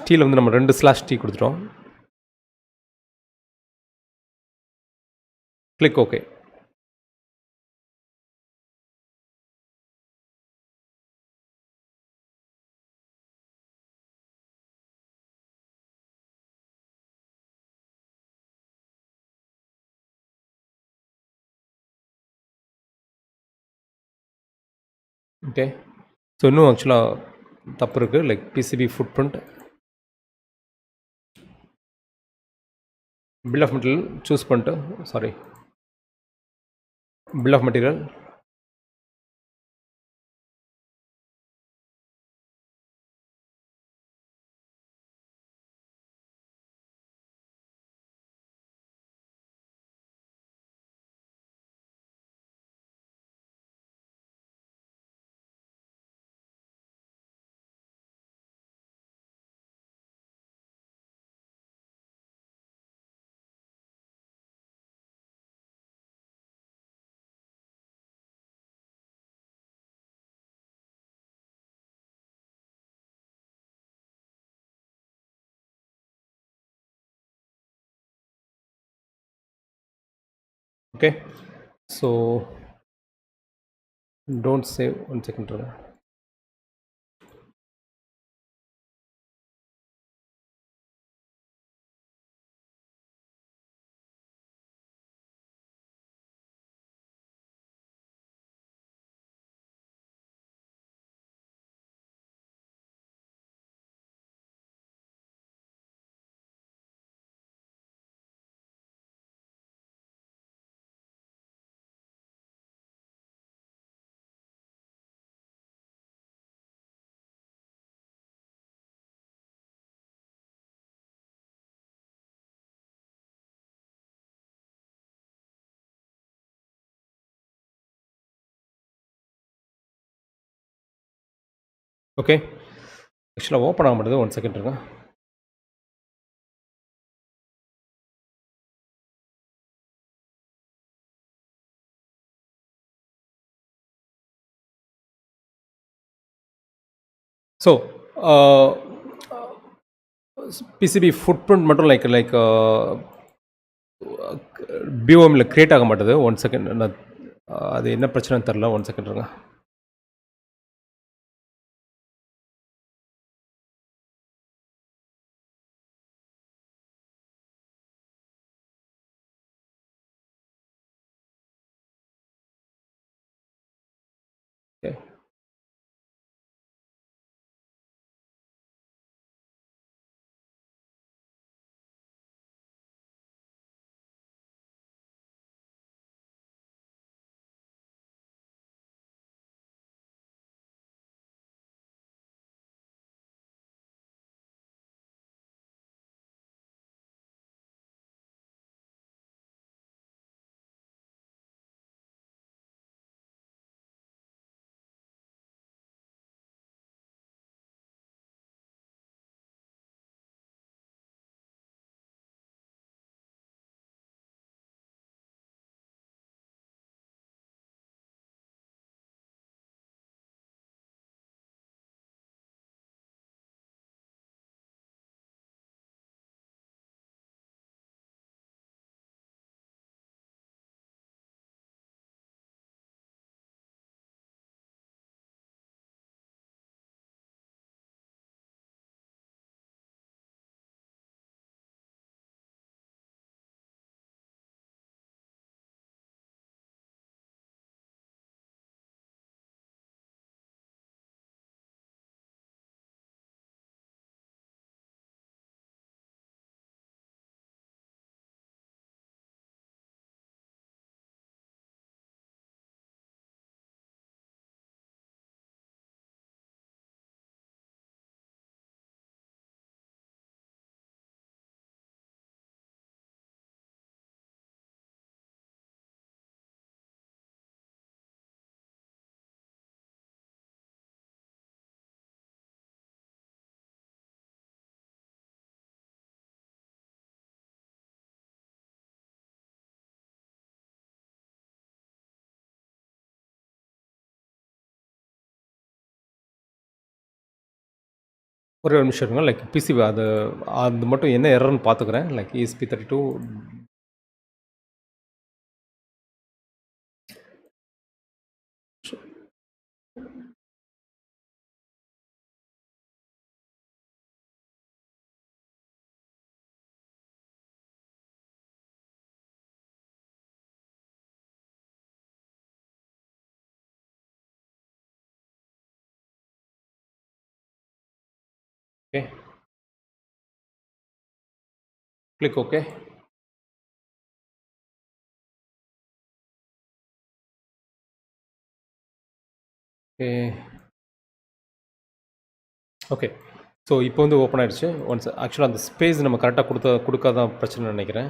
/Tல வந்து நம்ம 2 /T கொடுத்துட்டோம். Click okay. ஓகே. ஸோ இன்னும் ஆக்சுவலாக தப்பு இருக்குது. Like PCB footprint, bill of material choose பண்ணிட்டு, sorry, bill of material, okay. So don't save, 1 second இருங்க. ஓகே. ஆக்சுவலாக ஓப்பன் ஆக மாட்டேது, 1 செகண்ட் இருங்க. ஸோ பிசிபி ஃபுட் பிரிண்ட் மட்டும் லைக் பிஓஎம்மில் க்ரியேட் ஆக மாட்டேது. 1 செகண்ட், நான் அது என்ன பிரச்சனைன்னு தெரில. 1 செகண்ட் இருங்க. ஓகே. ஒரே ஒரு நிமிஷம் இருங்க. லைக் பிசிபி அது அது மட்டும் என்ன எரர்னு பார்த்துக்கிறேன். Like ESP32 Okay, click OK. Okay, so இப்போ வந்து ஓப்பன் ஆகிடுச்சு. ஒன்ஸ் ஆக்சுவலாக அந்த ஸ்பேஸ் நம்ம கரெக்டாக கொடுக்காதான் பிரச்சனை நினைக்கிறேன்.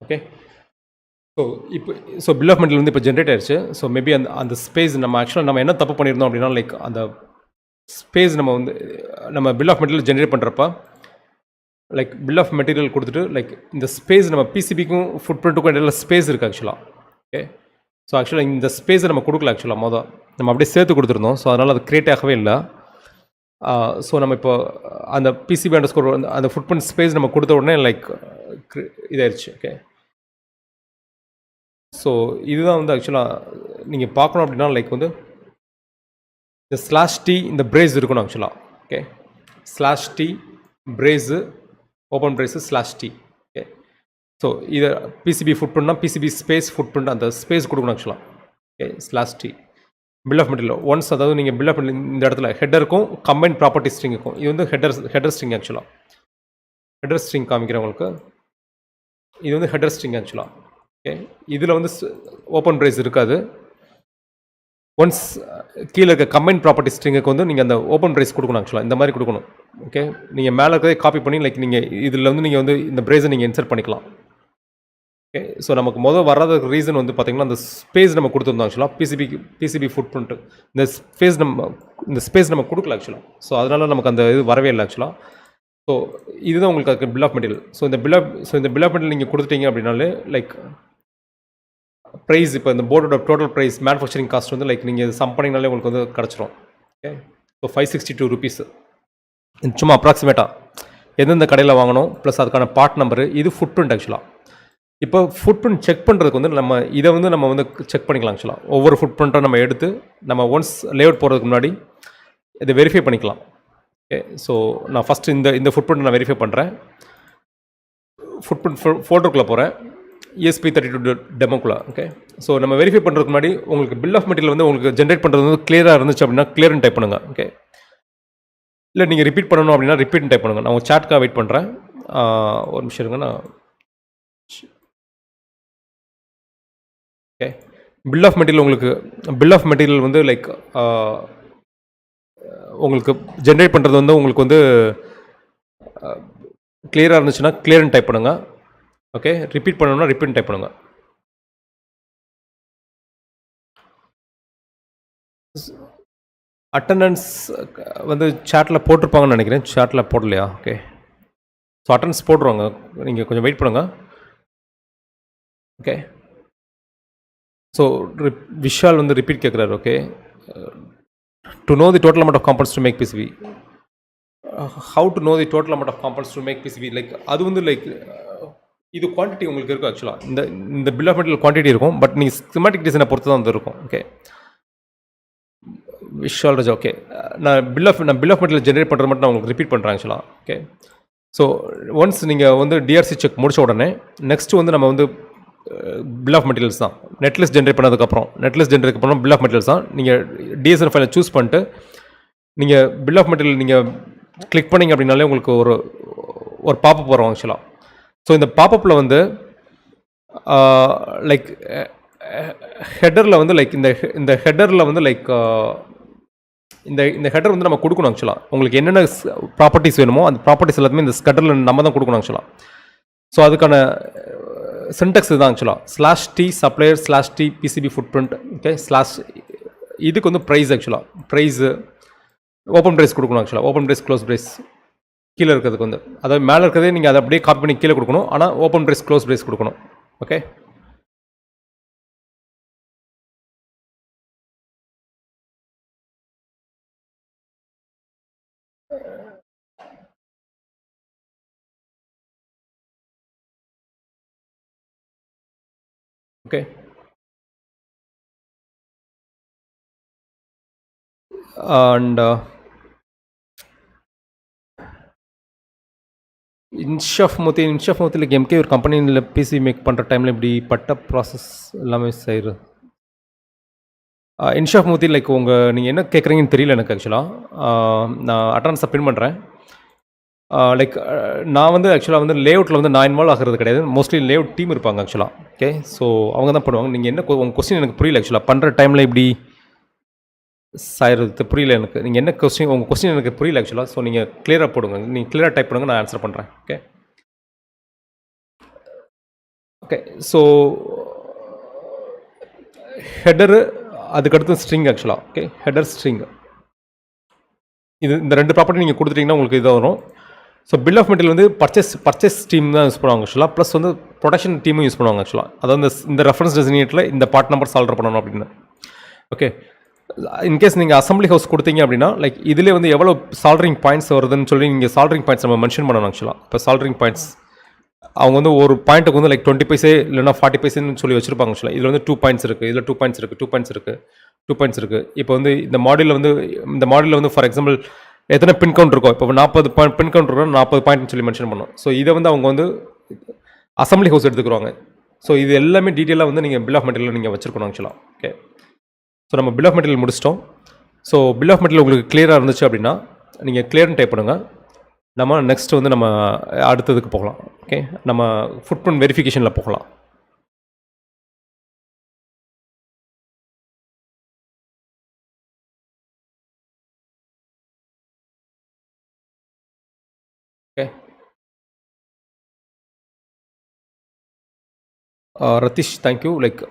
Okay, so bill of material வந்து இப்போ ஜென்ரேட் ஆயிடுச்சு. ஸோ மேபி அந்த ஸ்பேஸ் நம்ம ஆக்சுவலாக நம்ம என்ன தப்பு பண்ணியிருந்தோம் அப்படின்னா, லைக் அந்த ஸ்பேஸ் நம்ம பில் ஆஃப் மெட்டீரியல் ஜென்ரேட் பண்ணுறப்ப லைக் பில் ஆஃப் மெட்டீரியல் கொடுத்துட்டு லைக் இந்த ஸ்பேஸ் நம்ம பிசிபிக்கும் ஃபுட் பிரிண்ட்டுக்கும் இடையில ஸ்பேஸ் இருக்குது ஆக்சுவலாக. ஓகே, ஸோ ஆக்சுவலாக இந்த ஸ்பேஸை நம்ம கொடுக்கல ஆக்சுவலாக நம்ம அப்படியே சேர்த்து கொடுத்துருந்தோம். ஸோ அதனால் அது கிரியேட் ஆகவே இல்லை. ஸோ நம்ம இப்போ அந்த பிசிபி அண்டர் ஸ்கோர் அந்த ஃபுட் பிரிண்ட் ஸ்பேஸ் நம்ம கொடுத்த உடனே லைக் இதாயிருச்சு. ஓகே, ஸோ இதுதான் வந்து ஆக்சுவலாக நீங்கள் பார்க்கணும் அப்படின்னா லைக் வந்து இந்த /t இந்த பிரேஸ் இருக்கணும் ஆக்சுவலாக. Okay, /t brace open brace /t. Okay, so இதை பிசிபி ஃபுட் பிரிண்ட்னா பிசிபி ஸ்பேஸ் ஃபுட் பிரிண்ட் அந்த ஸ்பேஸ் கொடுக்கணும் ஆக்சுவலாக. Okay, /t bill of material once, அதாவது நீங்கள் பில் ஆஃப் மெட்டீரியல் இந்த இடத்துல ஹெட்டருக்கும் கம்பைன் ப்ராப்பர்ட்டி ஸ்ட்ரிங் இருக்கும். இது வந்து ஹெடர் ஸ்ட்ரிங் ஆக்சுவலாக. ஹெடர் ஸ்ட்ரிங் காமிக்கிறவங்களுக்கு இது வந்து ஹெடர் ஸ்ட்ரிங் ஆக்சுவலாக. ஓகே, இதில் வந்து ஓப்பன் பிரேஸ் இருக்காது. ஒன்ஸ் கீழே இருக்க கம்பைன் ப்ராப்பர்ட்டி ஸ்ட்ரிங்குக்கு வந்து நீங்கள் அந்த ஓப்பன் பிரேஸ் கொடுக்கணும் ஆக்சுவலாக. இந்த மாதிரி கொடுக்கணும். ஓகே, நீங்கள் மேலே இருக்கிறதே காப்பி பண்ணி லைக் நீங்கள் இதில் வந்து நீங்கள் வந்து இந்த பிரேஸை நீங்கள் இன்சர்ட் பண்ணிக்கலாம். ஓகே, ஸோ நமக்கு வராததுக்கு ரீசன் வந்து பார்த்திங்கன்னா அந்த ஸ்பேஸ் நம்ம கொடுத்துருந்தோம் ஆக்சுவலாக. பிசிபி ஃபுட் பிரிண்ட்டு இந்த ஸ்பேஸ் நம்ம கொடுக்கல ஆக்சுவலாக. ஸோ அதனால் நமக்கு அந்த இது வரவே இல்லை ஆக்சுவலாக. ஸோ இதுதான் உங்களுக்கு அதுக்கு பில் ஆஃப் மெட்டீரியல். ஸோ இந்த பில் ஆஃப் மெட்டீரியல் நீங்கள் கொடுத்துட்டீங்க அப்படின்னாலே லைக் ப்ரைஸ், இப்போ இந்த போர்டோட டோட்டல் ப்ரைஸ் மேனுஃபேக்சரிங் காஸ்ட் வந்து லைக் நீங்கள் சம் பண்ணிங்கனாலே உங்களுக்கு வந்து கிடச்சிரும். Okay, so 562 rupees. சும்மா அப்ராக்சிமேட்டாக எந்தெந்த கடையில் வாங்கணும் ப்ளஸ் அதுக்கான பார்ட் நம்பரு. இது ஃபுட் பிரிண்ட் ஆக்சுவலாக. இப்போ ஃபுட் பிரிண்ட் செக் பண்ணுறதுக்கு வந்து நம்ம வந்து செக் பண்ணிக்கலாம் ஆக்சுவலாக. ஒவ்வொரு ஃபுட் பிரிண்ட்டாக நம்ம எடுத்து நம்ம ஒன்ஸ் லேஅவுட் போகிறதுக்கு முன்னாடி இதை வெரிஃபை பண்ணிக்கலாம். ஓகே, ஸோ நான் ஃபஸ்ட்டு இந்த ஃபுட் பிரிண்ட் நான் வெரிஃபை பண்ணுறேன். ஃபுட் பிரிண்ட் ஃபோல்டருக்குள்ளே போகிறேன், ESP32 டெமோக்குள்ளே. ஓகே, ஸோ நம்ம வெரிஃபை பண்ணுறதுக்கு முன்னாடி உங்களுக்கு பில் ஆஃப் மெட்டீரியல் வந்து உங்களுக்கு ஜென்ரேட் பண்ணுறது வந்து கிளியராக இருந்துச்சு அப்படின்னா கிளியர்னு டைப் பண்ணுங்கள். ஓகே, இல்லை நீங்கள் ரிப்பீட் பண்ணணும் அப்படின்னா ரிப்பீட்னு டைப் பண்ணுங்கள். நான் உங்கள் சாட்காக வெயிட் பண்ணுறேன். ஒரு நிமிஷம் இருங்க. நான் ஓகே, பில் ஆஃப் மெட்டீரியல் வந்து லைக் உங்களுக்கு ஜென்ரேட் பண்ணுறது வந்து உங்களுக்கு வந்து கிளியராக இருந்துச்சுன்னா கிளியர்னு டைப் பண்ணுங்கள். ஓகே, ரிப்பீட் பண்ணணும்னா ரிப்பீட் டைப் பண்ணுங்கள். அட்டண்டன்ஸ் வந்து சாட்டில் போட்டிருப்பாங்கன்னு நினைக்கிறேன். சாட்டில் போடலையா? ஓகே, ஸோ அட்டண்டன்ஸ் போட்டுருவாங்க. நீங்கள் கொஞ்சம் வெயிட் பண்ணுங்கள். ஓகே, ஸோ விஷால் வந்து ரிப்பீட் கேட்குறாரு. Okay, to know the total amount of compounds to make PCB. How to know the total amount of compounds to make PCB? Like அது வந்து லைக் இது quantity உங்களுக்கு இருக்கும் ஆக்சுவலாக. இந்த பில் ஆஃப் மெட்டீரியல் குவான்டிட்டி இருக்கும், பட் நீங்கள் ஸ்கிமேட்டிக் டிசைனை பொறுத்து தான் வந்து இருக்கும். ஓகே, விஷால் ராஜா. ஓகே, நான் பில் ஆஃப் மெட்டீரியல் ஜென்ரேட் பண்ணுறது மட்டும் நான் உங்களுக்கு ரிப்பீட் பண்ணுறேன் ஆக்சுவலாக. ஓகே, ஸோ ஒன்ஸ் நீங்கள் வந்து டிஆர்சி செக் முடிச்ச உடனே நெக்ஸ்ட்டு வந்து நம்ம வந்து பில் ஆஃப் மெட்டீரியல்ஸ் தான். நெட்லிஸ்ட் ஜென்ரேட் பண்ணதுக்கப்புறம் பில் ஆஃப் மெட்டீரியல்ஸ் தான். நீங்கள் டிஎஸ்என் ஃபைலை சூஸ் பண்ணிட்டு நீங்கள் பில் ஆஃப் மெட்டீரியல் நீங்கள் கிளிக் பண்ணிங்க அப்படின்னாலே உங்களுக்கு ஒரு பாப்பப் வரும் ஆக்சுவலாக. ஸோ இந்த பாப்பப்பில் வந்து லைக் ஹெட்டரில் வந்து லைக் இந்த ஹெட்டரில் வந்து லைக் இந்த ஹெட்டர் வந்து நம்ம கொடுக்கணும் ஆக்சுவலாக. உங்களுக்கு என்னென்ன ப்ராப்பர்ட்டிஸ் வேணுமோ அந்த ப்ராப்பர்ட்டிஸ் எல்லாத்தையுமே இந்த ஹெட்டரில் நம்ம தான் கொடுக்கணும் ஆக்சுவலாக. ஸோ அதுக்கான சின்டெக்ஸ் இதுதான் ஆக்சுவலாக. /t supplier /t PCB footprint. Okay, இதுக்கு வந்து ப்ரைஸ் ஆக்சுவலாக ப்ரைஸு ஓப்பன் ப்ரைஸ் கொடுக்கணும் ஆக்சுவலாக. ஓப்பன் ப்ரைஸ் க்ளோஸ் ப்ரைஸ் கீழே இருக்கிறதுக்கு வந்து, அதாவது மேலே இருக்கிறதே நீங்கள் அதை அப்படியே காப்பி பண்ணி கீழே கொடுக்கணும். ஆனால் ஓப்பன் ப்ரைஸ் க்ளோஸ் ப்ரைஸ் கொடுக்கணும். Okay, okay, and Inshaf Murthy like MK ஒரு கம்பெனியில் பிசி மேக் பண்ணுற டைமில் இப்படி பட்ட ப்ராசஸ் எல்லாமே செய்கிறது. இன்ஷாஃப் மூர்த்தி லைக் நீங்கள் என்ன கேட்குறீங்கன்னு தெரியல எனக்கு ஆக்சுவலாக. நான் அட்வான்ஸாக பின் பண்ணுறேன். லைக் நான் வந்து ஆக்சுவலாக வந்து லேஅவுட்டில் வந்து நான் இன்வால்வ் ஆகிறது கிடையாது. மோஸ்ட்லி லேஅவுட் டீம் இருப்பாங்க ஆக்சுவலாக. ஓகே, ஸோ அவங்க தான் பண்ணுவாங்க. நீங்கள் என்ன உங்கள் கொஸ்டின் எனக்கு புரியல ஆக்சுவலாக. பண்ணுற டைமில் இப்படி சாயிறது புரியல எனக்கு. நீங்கள் என்ன உங்கள் கொஸ்டின் எனக்கு புரியல ஆக்சுவலாக. ஸோ நீங்கள் கிளியராக போடுங்க. நீங்கள் கிளியராக டைப் பண்ணுங்கள், நான் ஆன்சர் பண்ணுறேன். Okay okay. ஸோ ஹெடரு, அதுக்கடுத்து ஸ்ட்ரிங் ஆக்சுவலாக. ஓகே, ஹெடர் ஸ்ட்ரிங், இது இந்த 2 ப்ராப்பர்ட்டி நீங்கள் கொடுத்துட்டிங்கன்னா உங்களுக்கு இதாக வரும். ஸோ பில் ஆஃப் மெட்டீரியல் வந்து பர்ச்சேஸ் டீம் தான் யூஸ் பண்ணுவாங்க ஆக்சுவலாக. ப்ளஸ் வந்து ப்ரொடக்ஷன் டீமும் யூஸ் பண்ணுவாங்க ஆக்சுவலாக. அதாவது இந்த ரெஃபரன்ஸ் டெசினேட்டில் இந்த பார்ட் நம்பர் சால்வ் பண்ணணும் அப்படின்னு. ஓகே, இன்கேஸ் நீங்கள் அசம்பிளி ஹவுஸ் கொடுத்தீங்க அப்படின்னா லைக் இதிலே வந்து எவ்வளோ சால்ட்ரிங் பாயிண்ட்ஸ் வருதுன்னு சொல்லி நீங்கள் சால்ட்ரிங் பாயிண்ட்ஸ் நம்ம மென்ஷன் பண்ணணும் ஆக்சுவலாக. இப்போ சால்ட்ரிங் பாயிண்ட்ஸ் அவங்க வந்து ஒரு பாயிண்ட்டுக்கு வந்து லைக் 20 பைசே இல்லைனா 40 பைசேன்னு சொல்லி வச்சுருப்பாங்க ஆக்சுவலாக. இதில் வந்து 2 பாயிண்ட்ஸ் இருக்குது, இதில் 2 பாயிண்ட்ஸ் இருக்குது, 2 பாயிண்ட்ஸ் இருக்குது, 2 பாயிண்ட்ஸ் இருக்குது. இப்போ வந்து இந்த மாடலில் வந்து ஃபார் எக்ஸாம்பிள் எத்தனை பின் கவுண்ட் இருக்கும், இப்போ 40 பின் கவுண்ட் இருக்கும், 40 பாயிண்ட்னு சொல்லி மென்ஷன் பண்ணோம். ஸோ இதை வந்து அவங்க வந்து அசம்பிளி ஹவுஸ் எடுத்துக்குவாங்க. ஸோ இது எல்லாமே டீட்டெயிலாக வந்து நீங்கள் பில் ஆஃப் மெட்டீரியல் நீங்கள் வச்சுருக்கணும் ஆக்சுவலாக. ஓகே, ஸோ நம்ம பில் ஆஃப் மெட்டீரியல் முடிச்சிட்டோம். ஸோ பில் ஆஃப் மெட்டீரியல் உங்களுக்கு கிளியராக இருந்துச்சு அப்படின்னா நீங்கள் கிளியர்னு டைப் பண்ணுங்கள். நம்ம நெக்ஸ்ட் வந்து நம்ம அடுத்ததுக்கு போகலாம். ஓகே, நம்ம ஃபுட் பிரிண்ட் வெரிஃபிகேஷனில் போகலாம். Okay, Ratheesh thank you. Like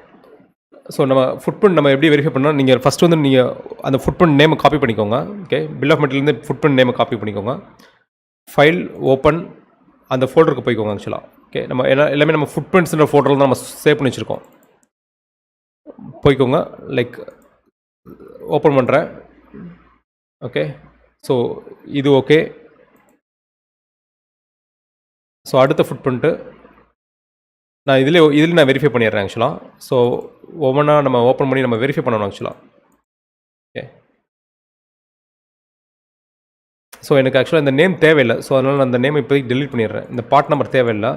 so நம்ம ஃபுட் பிரிண்ட் நம்ம எப்படி வெரிஃபை பண்ணால், நீங்கள் ஃபஸ்ட்டு வந்து நீங்கள் அந்த ஃபுட் பிரிண்ட் நேமை காப்பி பண்ணிக்கோங்க. ஓகே, பில் ஆஃப் மெட்டீரியல்லேருந்து ஃபுட் பிரிண்ட் நேமை காப்பி பண்ணிக்கோங்க. ஃபைல் ஓப்பன், அந்த ஃபோல்டருக்கு போய்க்கோங்க ஆக்சுவலாக. ஓகே, நம்ம எல்லாமே நம்ம ஃபுட் பிரிண்ட்ஸ்ன்ற ஃபோல்டரில் தான் நம்ம சேவ் பண்ணி வச்சுருக்கோம். போய்க்கோங்க, லைக் ஓப்பன் பண்ணுறேன். ஓகே, ஸோ இது ஓகே. ஸோ அடுத்த ஃபுட் பிரிண்ட்டு நான் இதில் நான் வெரிஃபை பண்ணிடுறேன் ஆக்சுவலாக. ஸோ ஒவ்வொன்றா நம்ம ஓப்பன் பண்ணி நம்ம வெரிஃபை பண்ணணும் ஆக்சுவலாக. ஓகே, ஸோ எனக்கு ஆக்சுவலாக இந்த நேம் தேவையில்லை. ஸோ அதனால் நான் அந்த நேம் இப்போதைக்கு டெலீட் பண்ணிடுறேன். இந்த பார்ட் நம்பர் தேவையில்லை.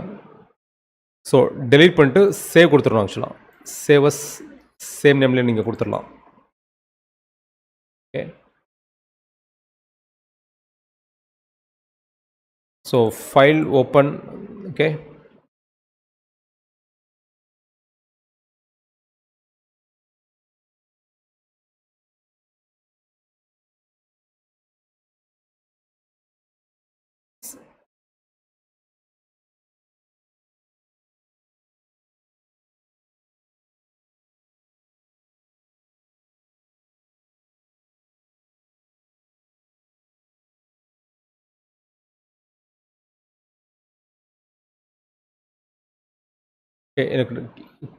ஸோ டெலீட் பண்ணிட்டு சேவ் கொடுத்துடணும் ஆக்சுவலாக. சேவஸ் சேம் நேம்லேயே நீங்கள் கொடுத்துடலாம். Okay, so file open. Okay, okay, எனக்கு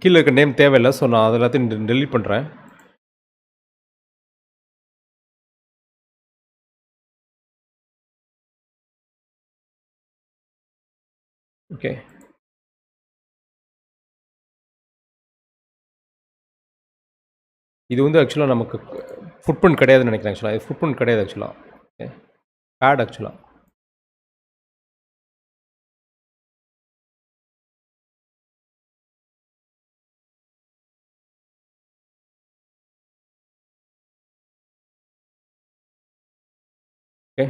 கீழே இருக்க நேம் தேவையில்லை. ஸோ நான் அது எல்லாத்தையும் டெலீட் பண்ணுறேன். ஓகே, இது வந்து ஆக்சுவலாக நமக்கு ஃபுட் பிரிண்ட் கிடையாதுன்னு நினைக்கிறேன் ஆக்சுவலாக. இது ஃபுட் பிரிண்ட் கிடையாது ஆக்சுவலாக. ஓகே, பேட் ஆக்சுவலாக. ஓகே,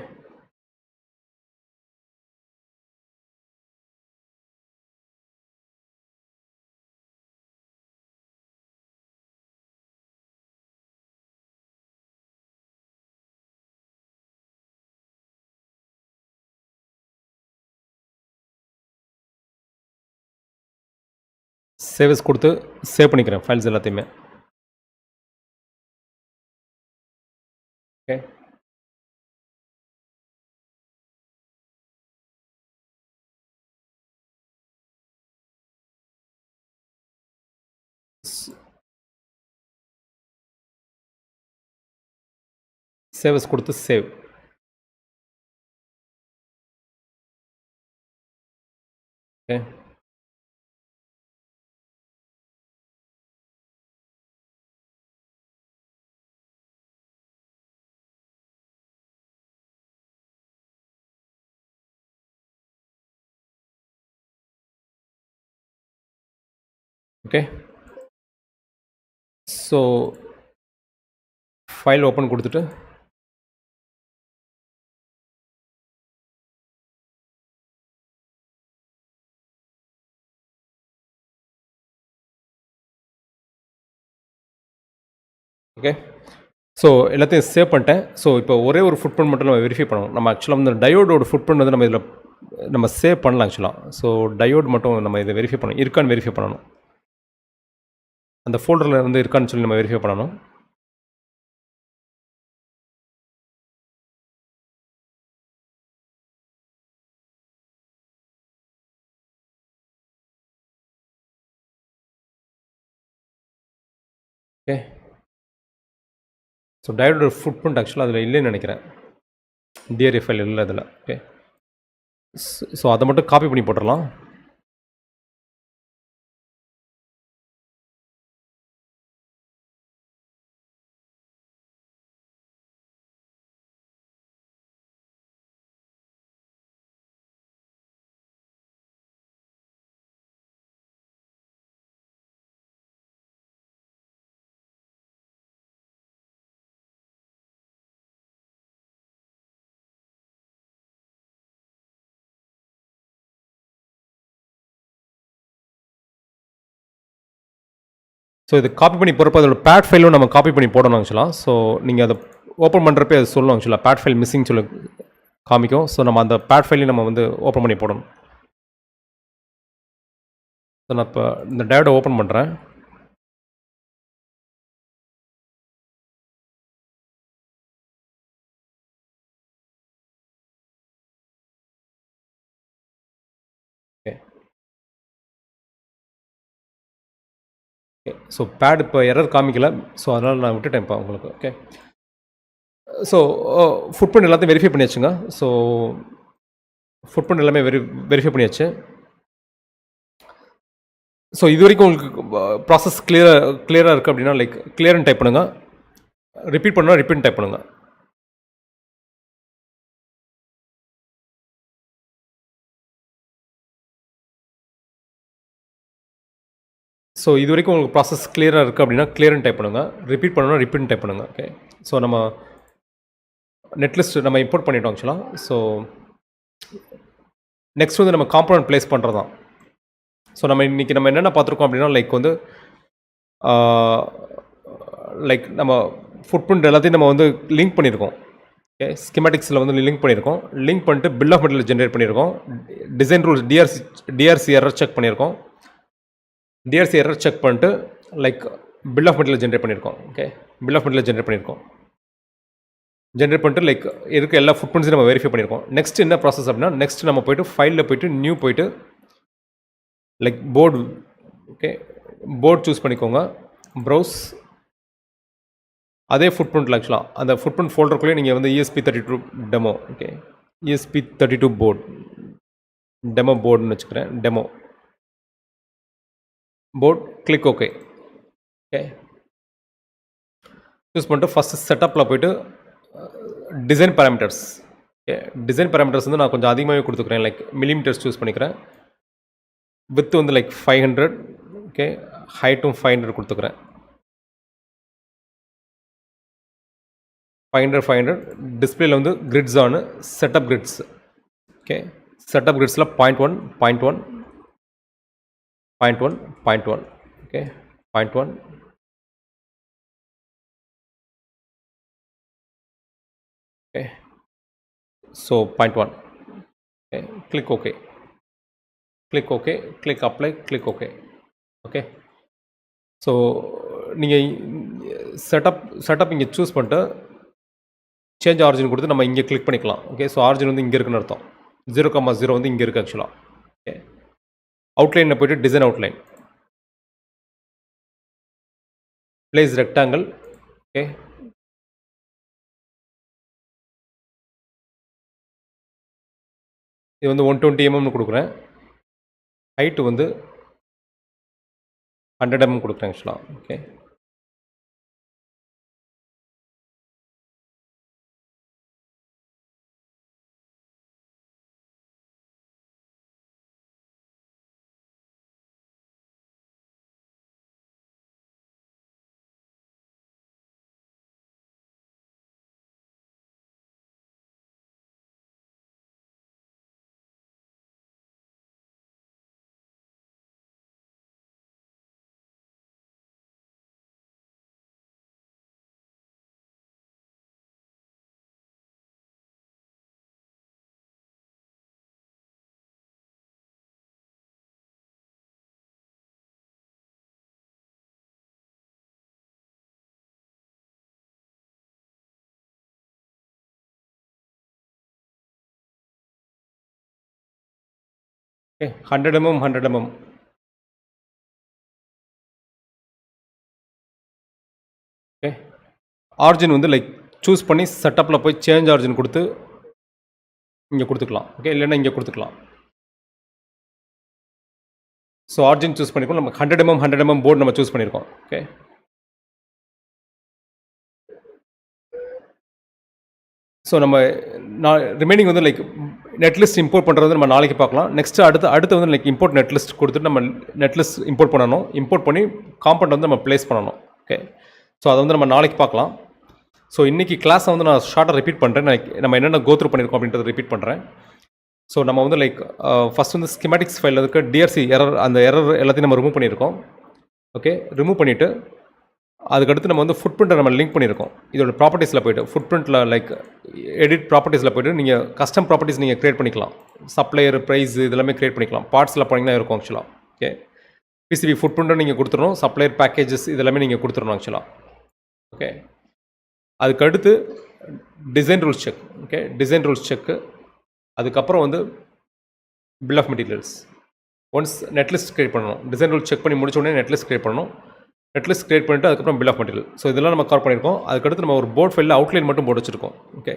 சேவஸ் கொடுத்து சேவ் பண்ணிக்கிறேன் ஃபைல்ஸ் எல்லாத்தையுமே. ஓகே, சேவஸ் கொடுத்து save. Okay, okay. So file open கொடுத்துட்டு ஓகே. ஸோ எல்லாத்தையும் சேவ் பண்ணிட்டேன். ஸோ இப்போ ஒரே ஒரு ஃபுட் பிரிண்ட் மட்டும் நம்ம வெரிஃபை பண்ணணும். நம்ம ஆக்சுவலாக வந்து டயோடோட ஃபுட் பிரிண்ட் வந்து நம்ம இதில் நம்ம சேவ் பண்ணலாம் ஆக்சுவலாக. ஸோ டயோடு மட்டும் நம்ம இதை வெரிஃபை பண்ணணும், இருக்கான்னு வெரிஃபை பண்ணணும். அந்த ஃபோல்டரில் வந்து இருக்கான்னு சொல்லி நம்ம வெரிஃபை பண்ணணும். ஓகே. ஸோ டயோடோட ஃபுட் பிரிண்ட் ஆக்சுவலாக அதில் இல்லைன்னு நினைக்கிறேன். டிஆர்ஏ ஃபைல் இல்லை அதில். ஓகே. ஸோ அதை மட்டும் காப்பி பண்ணி போட்டுடலாம். ஸோ இது காப்பி பண்ணி போகிறப்ப அதோட பேட் ஃபைலும் நம்ம காப்பி பண்ணி போடணும் ஆக்சுவலாக. ஸோ நீங்கள் அதை ஓப்பன் பண்ணுறப்பே அது சொல்லணும் ஆக்சுவலாக. பேட் ஃபைல் மிஸ்ஸிங் சொல்லி காமிக்கும். ஸோ நம்ம அந்த பேட் ஃபைலையும் நம்ம வந்து ஓப்பன் பண்ணி போடணும். ஸோ நான் இப்போ இந்த டயோடை ஓப்பன் பண்ணுறேன். ஓகே. ஓகே. ஸோ பேட் இப்போ எரர் காமிக்கல. ஸோ அதனால் நான் விட்டுட்டேன் இப்போ உங்களுக்கு. ஓகே. ஸோ ஃபுட் பிரிண்ட் எல்லாத்தையும் வெரிஃபை பண்ணியாச்சுங்க. ஸோ ஃபுட் பிரிண்ட் எல்லாமே வெரிஃபை பண்ணியாச்சு. ஸோ இது வரைக்கும் உங்களுக்கு ப்ராசஸ் கிளியராக இருக்குது அப்படின்னா லைக் கிளியர்னு டைப் பண்ணுங்கள். ரிப்பீட் பண்ணால் ரிப்பீட் டைப் பண்ணுங்கள். ஸோ இது வரைக்கும் உங்களுக்கு ப்ராசஸ் கிளியராக இருக்குது அப்படின்னா கிளியர்னு டைப் பண்ணுங்கள். ரிப்பீட் பண்ணணும்னா ரிப்பீட் டைப் பண்ணுங்கள். ஓகே. ஸோ நம்ம நெட்லிஸ்ட் நம்ம இம்போர்ட் பண்ணிட்டோம் ஆக்சுவலாக. ஸோ நெக்ஸ்ட் வந்து நம்ம காம்பனன்ட் ப்ளேஸ் பண்ணுறது தான். ஸோ நம்ம இன்றைக்கி நம்ம என்னென்ன பார்த்துருக்கோம் அப்படின்னா லைக் வந்து லைக் நம்ம ஃபுட் பிரிண்ட் எல்லாத்தையும் நம்ம வந்து லிங்க் பண்ணியிருக்கோம். ஓகே. ஸ்கிமேட்டிக்ஸில் வந்து லிங்க் பண்ணியிருக்கோம். லிங்க் பண்ணிட்டு பில் ஆஃப் மெட்டீரியல் ஜென்ரேட் பண்ணியிருக்கோம். Design rules DRC error check பண்ணியிருக்கோம். டிஆர்சி எரர் செக் பண்ணிட்டு like bill of material generate பண்ணியிருக்கோம். Okay. Bill of material generate பண்ணியிருக்கோம். ஜென்ரேட் பண்ணிட்டு லைக் இருக்க எல்லா ஃபுட் பிரிண்ட்ஸையும் நம்ம வெரிஃபை பண்ணியிருக்கோம். நெக்ஸ்ட் என்ன ப்ராசஸ் அப்படின்னா நெக்ஸ்ட் நம்ம போய்ட்டு ஃபைலில் போய்ட்டு நியூ போய்ட்டு like board. Okay. Board choose பண்ணிக்கோங்க. ப்ரௌஸ். அதே ஃபுட் பிரிண்ட்டில் ஆக்சுவலாக அந்த ஃபுட் பிரிண்ட் ஃபோல்டருக்குள்ளேயே நீங்கள் வந்து ESP32 demo. Okay. ESP32 board demo போர்டுன்னு வச்சுக்கிறேன். Demo board. Click okay. Okay. Choose பண்ணிட்டு ஃபஸ்ட்டு செட்டப்பில் போய்ட்டு design parameters. Okay. Design parameters வந்து நான் கொஞ்சம் அதிகமாகவே கொடுத்துக்கிறேன். லைக் மில்லிமீட்டர்ஸ் சூஸ் பண்ணிக்கிறேன். வித் வந்து லைக் 500. ஓகே. ஹைட்டும் 500 கொடுத்துக்கிறேன். 500 டிஸ்பிளேல வந்து கிரிட்ஸ் ஆனு. Setup grids. Okay. Setup கிரிட்ஸில் 0.1 0.1 0.1 0.1. Okay. 0.1. Okay. So 0.1. Okay. Click okay. Click okay. Click apply. Click okay. Okay. So நீங்கள் செட்டப் இங்கே சூஸ் பண்ணிட்டு சேஞ்ச் ஆரிஜின் கொடுத்து நம்ம இங்கே கிளிக் பண்ணிக்கலாம். ஓகே. ஸோ ஆரிஜின் வந்து இங்கே இருக்குன்னு அர்த்தம். 0,0 வந்து இங்கே இருக்குது ஆக்சுவலாக. ஓகே. அவுட்லைனில் போய்ட்டு design outline. Place rectangle. Okay. இது வந்து 120 mm கொடுக்குறேன். ஹைட்டு வந்து 100 mm கொடுக்குறேன் ஆக்சுவலாக. Okay. Okay 100 mm 100 mm. Okay origin வந்து லைக் சூஸ் பண்ணி செட்டப்பில் போய் சேஞ்ச் ஆர்ஜின் கொடுத்து இங்கே கொடுத்துக்கலாம். ஓகே இல்லைன்னா இங்கே கொடுத்துக்கலாம். ஸோ ஆர்ஜின் சூஸ் பண்ணிக்கோ. நம்ம 100 mm 100 mm போர்டு நம்ம சூஸ் பண்ணியிருக்கோம். ஓகே ஸோ நம்ம ரிமைனிங் வந்து லைக் நெட்லிஸ்ட் இம்போர்ட் பண்ணுறது வந்து நம்ம நாளைக்கு பார்க்கலாம். நெக்ஸ்ட் அடுத்து வந்து லைக் இம்போர்ட் நெட்லிஸ்ட் கொடுத்துட்டு நம்ம நெட்லிஸ்ட் இம்போர்ட் பண்ணணும். இம்போர்ட் பண்ணி காம்பவுண்ட் வந்து நம்ம ப்ளேஸ் பண்ணணும். ஓகே ஸோ அதை வந்து நம்ம நாளைக்கு பார்க்கலாம். ஸோ இன்றைக்கி கிளாஸை வந்து நான் ஷார்ட்டாக ரிப்பீட் பண்ணுறேன். நம்ம என்னென்ன கோத்ரூ பண்ணியிருக்கோம் அப்படின்றத ரிப்பீட் பண்ணுறேன். ஸோ நம்ம வந்து லைக் ஃபஸ்ட் வந்து ஸ்கிமேட்டிக்ஸ் ஃபைலில் இருக்க டிஆர்சி எரர், அந்த எரர் எல்லாத்தையும் நம்ம ரிமூவ் பண்ணியிருக்கோம். ஓகே ரிமூவ் பண்ணிவிட்டு அதுக்கடுத்து நம்ம வந்து ஃபுட் பிரிண்ட்டை நம்ம லிங்க் பண்ணியிருக்கோம். இதோட ப்ராப்பர்ட்டிஸில் போய்ட்டு ஃபுட் பிரிண்ட்டில் லைக் எடிட் ப்ராப்பர்ட்டிஸில் போய்ட்டு நீங்கள் கஸ்டம் ப்ராப்பர்ட்டிஸ் நீங்கள் க்ரியேட் பண்ணிக்கலாம். சப்ளையர் ப்ரைஸ் இதெல்லாமே க்ரியேட் பண்ணிக்கலாம். பார்ட்ஸில் போனீங்கன்னா இருக்கும் ஆக்சுவலாக. ஓகே பிசிபி ஃபுட் பிரிண்ட்டும் நீங்கள் கொடுத்துடணும். சப்ளையர் பேக்கேஜஸ் இதெல்லாமே நீங்கள் கொடுத்துடணும் ஆக்சுவலாக. ஓகே அதுக்கடுத்து design rules check. Okay design rules check. அதுக்கப்புறம் வந்து bill of materials. Once netlist create பண்ணணும். டிசைன் ரூல்ஸ் செக் பண்ணி முடிச்ச உடனே நெட்லிஸ்ட் க்ரியேட் பண்ணணும். நெட்லிஸ்ட் க்ரியேட் பண்ணிவிட்டு அதுக்கப்புறம் பில் ஆஃப் மெட்டீரியல். ஸோ இதெல்லாம் நம்ம கவர் பண்ணியிருக்கோம். அதுக்கடுத்து நம்ம ஒரு போர்ட் ஃபைலில் அவுட்லைன் மட்டும் போட்டு வச்சுருக்கோம். ஓகே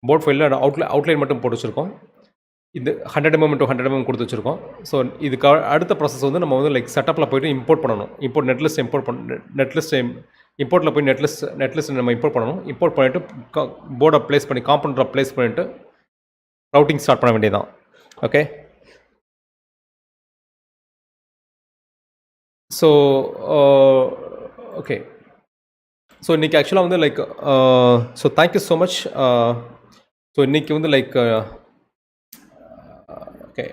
போர்ட் ஃபைலில் அவுட்லைன் மட்டும் போட்டு வச்சுருக்கோம். இது 100 mm to 100 mm கொடுத்து வச்சுருக்கோம். ஸோ இதுக்கு அடுத்த ப்ராசஸ் வந்து நம்ம வந்து லைக் செட்டப்பில் போய்ட்டு இம்போர்ட் பண்ணணும். நெட்லிஸ்ட் இம்போர்ட்டில் போய் நெட்லிஸ்ட் நம்ம இம்போர்ட் பண்ணணும். இம்போர்ட் பண்ணிவிட்டு போர்டை ப்ளேஸ் பண்ணி காம்பவுண்டரை ப்ளேஸ் பண்ணிவிட்டு ரவுட்டிங் ஸ்டார்ட் பண்ண வேண்டியதான். ஓகே ஸோ ஓகே ஸோ இன்றைக்கி ஆக்சுவலாக வந்து like so thank you so much. So இன்றைக்கி வந்து like okay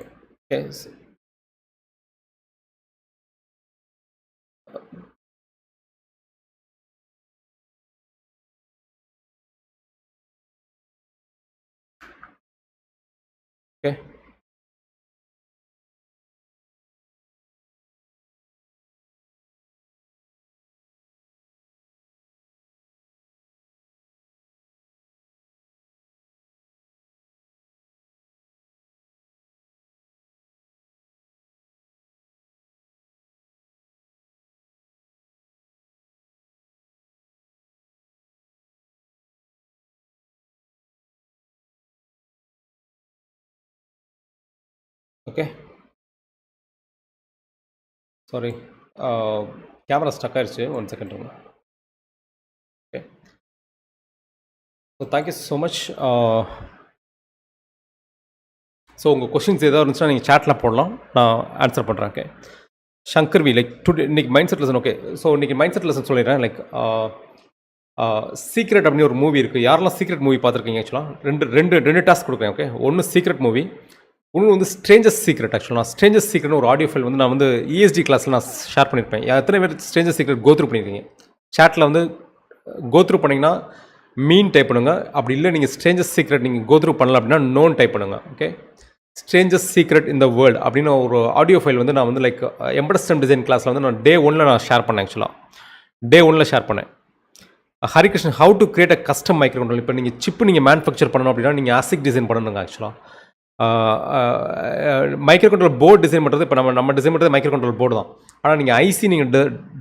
okay okay okay sorry camera stuck ஆயிடுச்சு. 1 second. Okay so thank you so much. So உங்கள் கொஷின்ஸ் எதாவது இருந்துச்சுன்னா நீங்கள் சேட்டில் போடலாம், நான் ஆன்சர் பண்ணுறேன். ஓகே சங்கர்வி லைக் டுடே இன்றைக்கி mind set lesson. Okay so இன்றைக்கி மைண்ட் செட் லெசன் சொல்லிடுறேன். லைக் சீக்ரெட் அப்படின்னு ஒரு மூவி இருக்குது. யாரெல்லாம் சீக்ரெட் மூவி பார்த்துருக்கீங்க? ஆக்சுவலாக ரெண்டு டாஸ்க் கொடுக்குறேன். ஓகே ஒன்று சீக்ரெட் மூவி, இன்னும் வந்து ஸ்ட்ரேஞ்சஸ் சீக்ரெட். ஆக்சுவலாக நான் ஸ்ட்ரேஞ்சஸ் சீக்ரெட்னு ஒரு ஆடியோ ஃபைல் வந்து நான் வந்து ESD கிளாஸில் நான் ஷேர் பண்ணியிருப்பேன். எத்தனை பேர் ஸ்ட்ரேஞ்சஸ் சீக்ரெட் கோத்ரூ பண்ணியிருக்கீங்க? சேட்டில் வந்து கோத்ரூ பண்ணிங்கன்னா மீன் டைப் பண்ணுங்க. அப்படி இல்லை நீங்கள் ஸ்ட்ரேஞ்சஸ் சீக்ரெட் நீங்கள் கோத்ரூ பண்ணல அப்படின்னா நோன் டைப் பண்ணுங்கள். Okay ஸ்ட்ரேஞ்சஸ் secret in the world அப்படின்னு ஒரு ஆடியோ ஃபைல் வந்து நான் வந்து லைக் எம்பெடட் சிஸ்டம் டிசைன் கிளாஸில் வந்து நான் Day 1 நான் ஷேர் பண்ணேன். ஆக்சுவலாக Day 1 ஷேர் பண்ணேன். Harikrishnan how to create a custom micro control. இப்போ நீங்கள் சிப்பு நீங்கள் மேனுஃபேக்சர் பண்ணணும் அப்படின்னா நீங்கள் ASIC டிசைன் பண்ணணுங்க. ஆக்சுவலாக மைக்ரோ கண்ட்ரோல் போர்டு டிசைன் பண்ணுறது இப்போ நம்ம டிசைன் பண்ணுறது மைக்ரோ கண்ட்ரோல் போர்டு தான். ஆனால் நீங்கள் ஐசி நீங்கள்